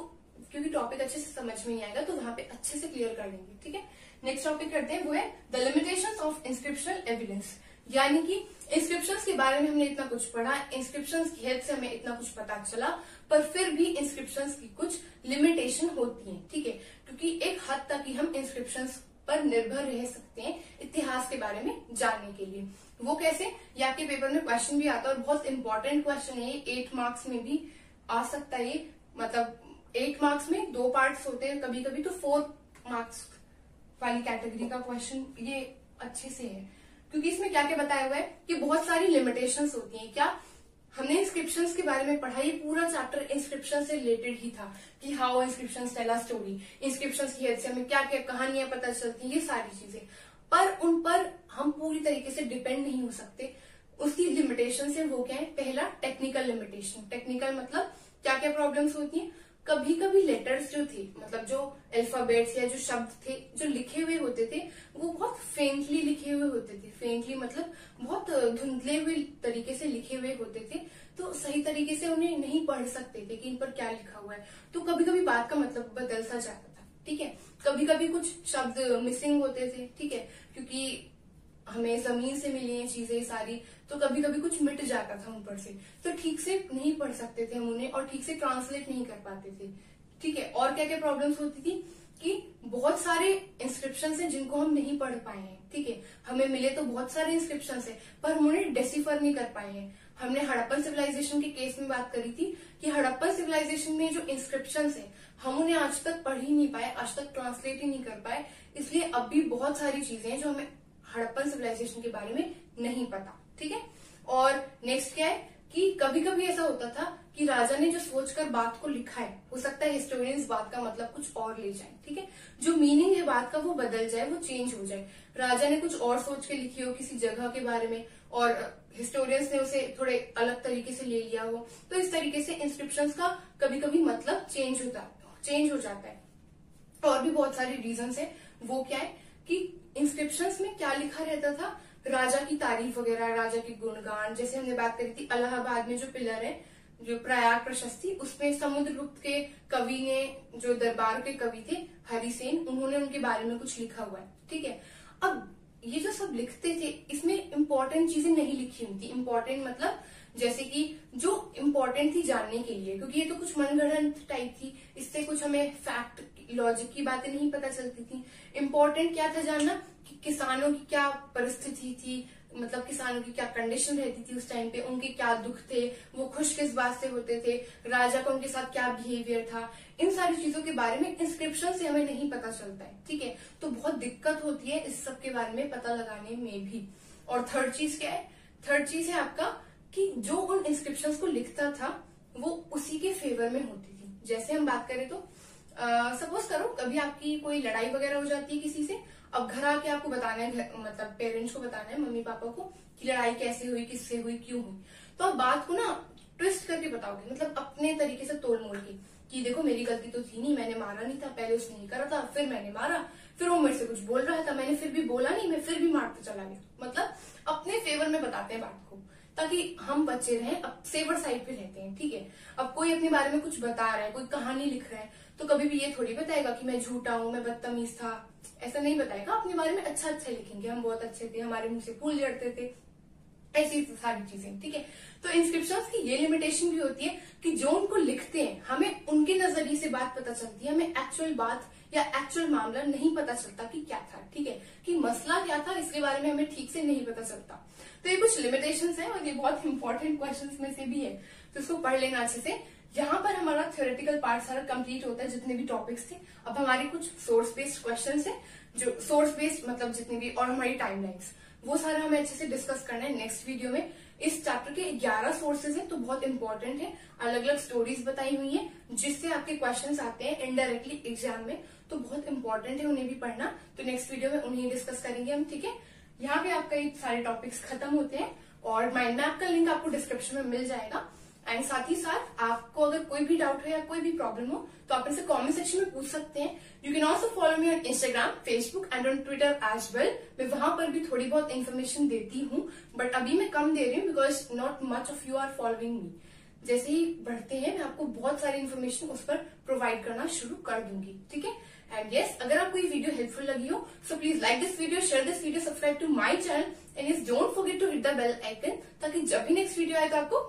क्योंकि टॉपिक अच्छे से समझ में नहीं आएगा तो वहां पे अच्छे से क्लियर कर लेंगे, ठीक है। नेक्स्ट टॉपिक करते हैं, वो है the limitations of inscriptional evidence, यानी कि इंस्क्रिप्शंस के बारे में हमने इतना कुछ पढ़ा, इंस्क्रिप्शंस की हेल्प से हमें इतना कुछ पता चला, पर फिर भी इंस्क्रिप्शंस की कुछ लिमिटेशन होती है, ठीक है। क्योंकि एक हद तक ही हम इंस्क्रिप्शंस पर निर्भर रह सकते हैं इतिहास के बारे में जानने के लिए। वो कैसे, ये आपके पेपर में क्वेश्चन भी आता है और बहुत इंपॉर्टेंट क्वेश्चन है, 8 मार्क्स में भी आ सकता है ये, मतलब 8 मार्क्स में 2 पार्ट्स होते हैं कभी कभी, तो 4 मार्क्स वाली कैटेगरी का क्वेश्चन ये अच्छे से है। क्योंकि इसमें क्या क्या बताया हुआ है कि बहुत सारी लिमिटेशंस होती हैं। क्या हमने इंस्क्रिप्शंस के बारे में पढ़ा, ये पूरा चैप्टर इंस्क्रिप्शन से रिलेटेड ही था कि how inscriptions tell a story, inscriptions की हेल्प से हमें क्या क्या कहानियां पता चलती हैं, ये सारी चीजें। पर उन पर हम पूरी तरीके से डिपेंड नहीं हो सकते। उसकी लिमिटेशन है वो क्या है, पहला टेक्निकल लिमिटेशन। टेक्निकल मतलब क्या क्या प्रॉब्लम्स होती हैं, कभी कभी लेटर्स जो थे, मतलब जो अल्फाबेट्स या जो शब्द थे जो लिखे हुए होते थे वो बहुत फेंटली लिखे हुए होते थे। फेंटली मतलब बहुत धुंधले हुए तरीके से लिखे हुए होते थे, तो सही तरीके से उन्हें नहीं पढ़ सकते थे कि इन पर क्या लिखा हुआ है, तो कभी कभी बात का मतलब बदल सा जाता था, ठीक है। कभी कभी कुछ शब्द मिसिंग होते थे, ठीक है, क्योंकि हमें जमीन से मिली हैं चीजें सारी, तो कभी कभी कुछ मिट जाता था ऊपर से, तो ठीक से नहीं पढ़ सकते थे हम उन्हें और ठीक से ट्रांसलेट नहीं कर पाते थे, ठीक है। और क्या क्या प्रॉब्लम्स होती थी कि बहुत सारे इंस्क्रिप्शन हैं जिनको हम नहीं पढ़ पाए हैं, ठीक है। हमें मिले तो बहुत सारे इंस्क्रिप्शन है पर हम उन्हें डेसिफर नहीं कर पाए हैं। हमने हड़प्पन सिविलाइजेशन के केस में बात करी थी कि हड़प्पन सिविलाइजेशन में जो इंस्क्रिप्शन है हम उन्हें आज तक पढ़ ही नहीं पाए, आज तक ट्रांसलेट ही नहीं कर पाए, इसलिए अब भी बहुत सारी चीजें हैं जो हमें हड़प्पन सिविलाइजेशन के बारे में नहीं पता, ठीक है। और नेक्स्ट क्या है कि कभी कभी ऐसा होता था कि राजा ने जो सोचकर बात को लिखा है, हो सकता है हिस्टोरियंस बात का मतलब कुछ और ले जाए, ठीक है, जो मीनिंग है बात का वो बदल जाए, वो चेंज हो जाए। राजा ने कुछ और सोच के लिखी हो किसी जगह के बारे में और हिस्टोरियंस ने उसे थोड़े अलग तरीके से ले लिया हो, तो इस तरीके से इंस्क्रिप्शंस का कभी कभी मतलब चेंज हो जाता है। और भी बहुत सारे रीजंस है, वो क्या है कि इंस्क्रिप्शंस में क्या लिखा रहता था, राजा की तारीफ वगैरह, राजा की गुणगान। जैसे हमने बात करी थी इलाहाबाद में जो पिलर है, जो प्रयाग प्रशस्ति, उसमें समुद्रगुप्त के कवि ने, जो दरबार के कवि थे हरिसेन, उन्होंने उनके बारे में कुछ लिखा हुआ है, ठीक है। अब ये जो सब लिखते थे इसमें इंपॉर्टेंट चीजें नहीं लिखी हुई थी। इंपॉर्टेंट मतलब जैसे कि जो इम्पोर्टेंट थी जानने के लिए, क्योंकि ये तो कुछ मनगढ़ंत टाइप थी, इससे कुछ हमें फैक्ट लॉजिक की बातें नहीं पता चलती थी। इम्पोर्टेंट क्या था जानना कि किसानों की क्या परिस्थिति थी, मतलब किसानों की क्या कंडीशन रहती थी उस टाइम पे, उनके क्या दुख थे, वो खुश किस बात से होते थे, राजा का उनके साथ क्या बिहेवियर था, इन सारी चीजों के बारे में इंस्क्रिप्शन से हमें नहीं पता चलता है, ठीक है। तो बहुत दिक्कत होती है इस सब के बारे में पता लगाने में भी। और थर्ड चीज क्या है, थर्ड चीज है आपका कि जो उन इंस्क्रिप्शंस को लिखता था वो उसी के फेवर में होती थी। जैसे हम बात करें तो सपोज करो कभी आपकी कोई लड़ाई वगैरह हो जाती है किसी से, अब घर आके आपको बताना है, मतलब पेरेंट्स को बताना है, मम्मी पापा को, कि लड़ाई कैसे हुई, किससे हुई, क्यों हुई, तो आप बात को ना ट्विस्ट करके बताओगे, मतलब अपने तरीके से तोड़ मोड़ के, कि देखो मेरी गलती तो थी नहीं, मैंने मारा नहीं था, पहले उसने नहीं करा था, फिर मैंने मारा, फिर वो मेरे से कुछ बोल रहा था, मैंने फिर भी बोला नहीं, मैं फिर भी मारते चला गया। मतलब अपने फेवर में बताते हैं बात को, ताकि हम बच्चे रहें, अब सेवर साइड पे रहते हैं, ठीक है। अब कोई अपने बारे में कुछ बता रहा है, कोई कहानी लिख रहा है, तो कभी भी ये थोड़ी बताएगा कि मैं झूठा हूँ, मैं बदतमीज था, ऐसा नहीं बताएगा। अपने बारे में अच्छा अच्छा लिखेंगे, हम बहुत अच्छे थे, हमारे मुंह से फूल झड़ते थे, ऐसी सारी चीजें, ठीक है। तो इंस्क्रिप्शंस की ये लिमिटेशन भी होती है कि जो उनको लिखते हैं हमें उनके नजरिए से बात पता चलती है, हमें एक्चुअल बात या एक्चुअल मामला नहीं पता चलता कि क्या था, ठीक है, कि मसला क्या था, इसके बारे में हमें ठीक से नहीं पता चलता। तो ये कुछ लिमिटेशंस हैं और ये बहुत इंपॉर्टेंट क्वेश्चंस में से भी है, तो इसको पढ़ लेना अच्छे से। यहाँ पर हमारा थ्योरेटिकल पार्ट सारा कंप्लीट होता है, जितने भी टॉपिक्स थे। अब हमारे कुछ सोर्स बेस्ड क्वेश्चंस हैं, जो सोर्स बेस्ड मतलब जितने भी, और हमारी टाइमलाइंस, वो सारा हमें अच्छे से डिस्कस करना है नेक्स्ट वीडियो में। इस चैप्टर के 11 सोर्सेज हैं, तो बहुत इंपॉर्टेंट है, अलग अलग स्टोरीज बताई हुई हैं जिससे आपके क्वेश्चंस आते हैं इनडायरेक्टली एग्जाम में, तो बहुत इंपॉर्टेंट है, उन्हें भी पढ़ना। तो नेक्स्ट वीडियो में उन्हें डिस्कस करेंगे हम, ठीक है। यहाँ पे आपका ये सारे टॉपिक्स खत्म होते हैं और माइंड मैप का लिंक आपको डिस्क्रिप्शन में मिल जाएगा। एंड साथ ही साथ आपको अगर कोई भी डाउट हो या कोई भी प्रॉब्लम हो तो आप इसे कमेंट सेक्शन में पूछ सकते हैं। You can also follow me on Instagram, Facebook and on Twitter as well. मैं वहां पर भी थोड़ी बहुत इन्फॉर्मेशन देती हूँ, बट अभी मैं कम दे रही हूँ because not much of you are following me. जैसे ही बढ़ते हैं मैं आपको बहुत सारी इन्फॉर्मेशन उस पर प्रोवाइड करना शुरू कर दूंगी, ठीक है। एंड यस, अगर आपको ये वीडियो हेल्पफुल लगी हो so please like this video, share this video, subscribe to my channel and yes don't forget to hit the bell icon, ताकि जब भी नेक्स्ट वीडियो आएगा आपको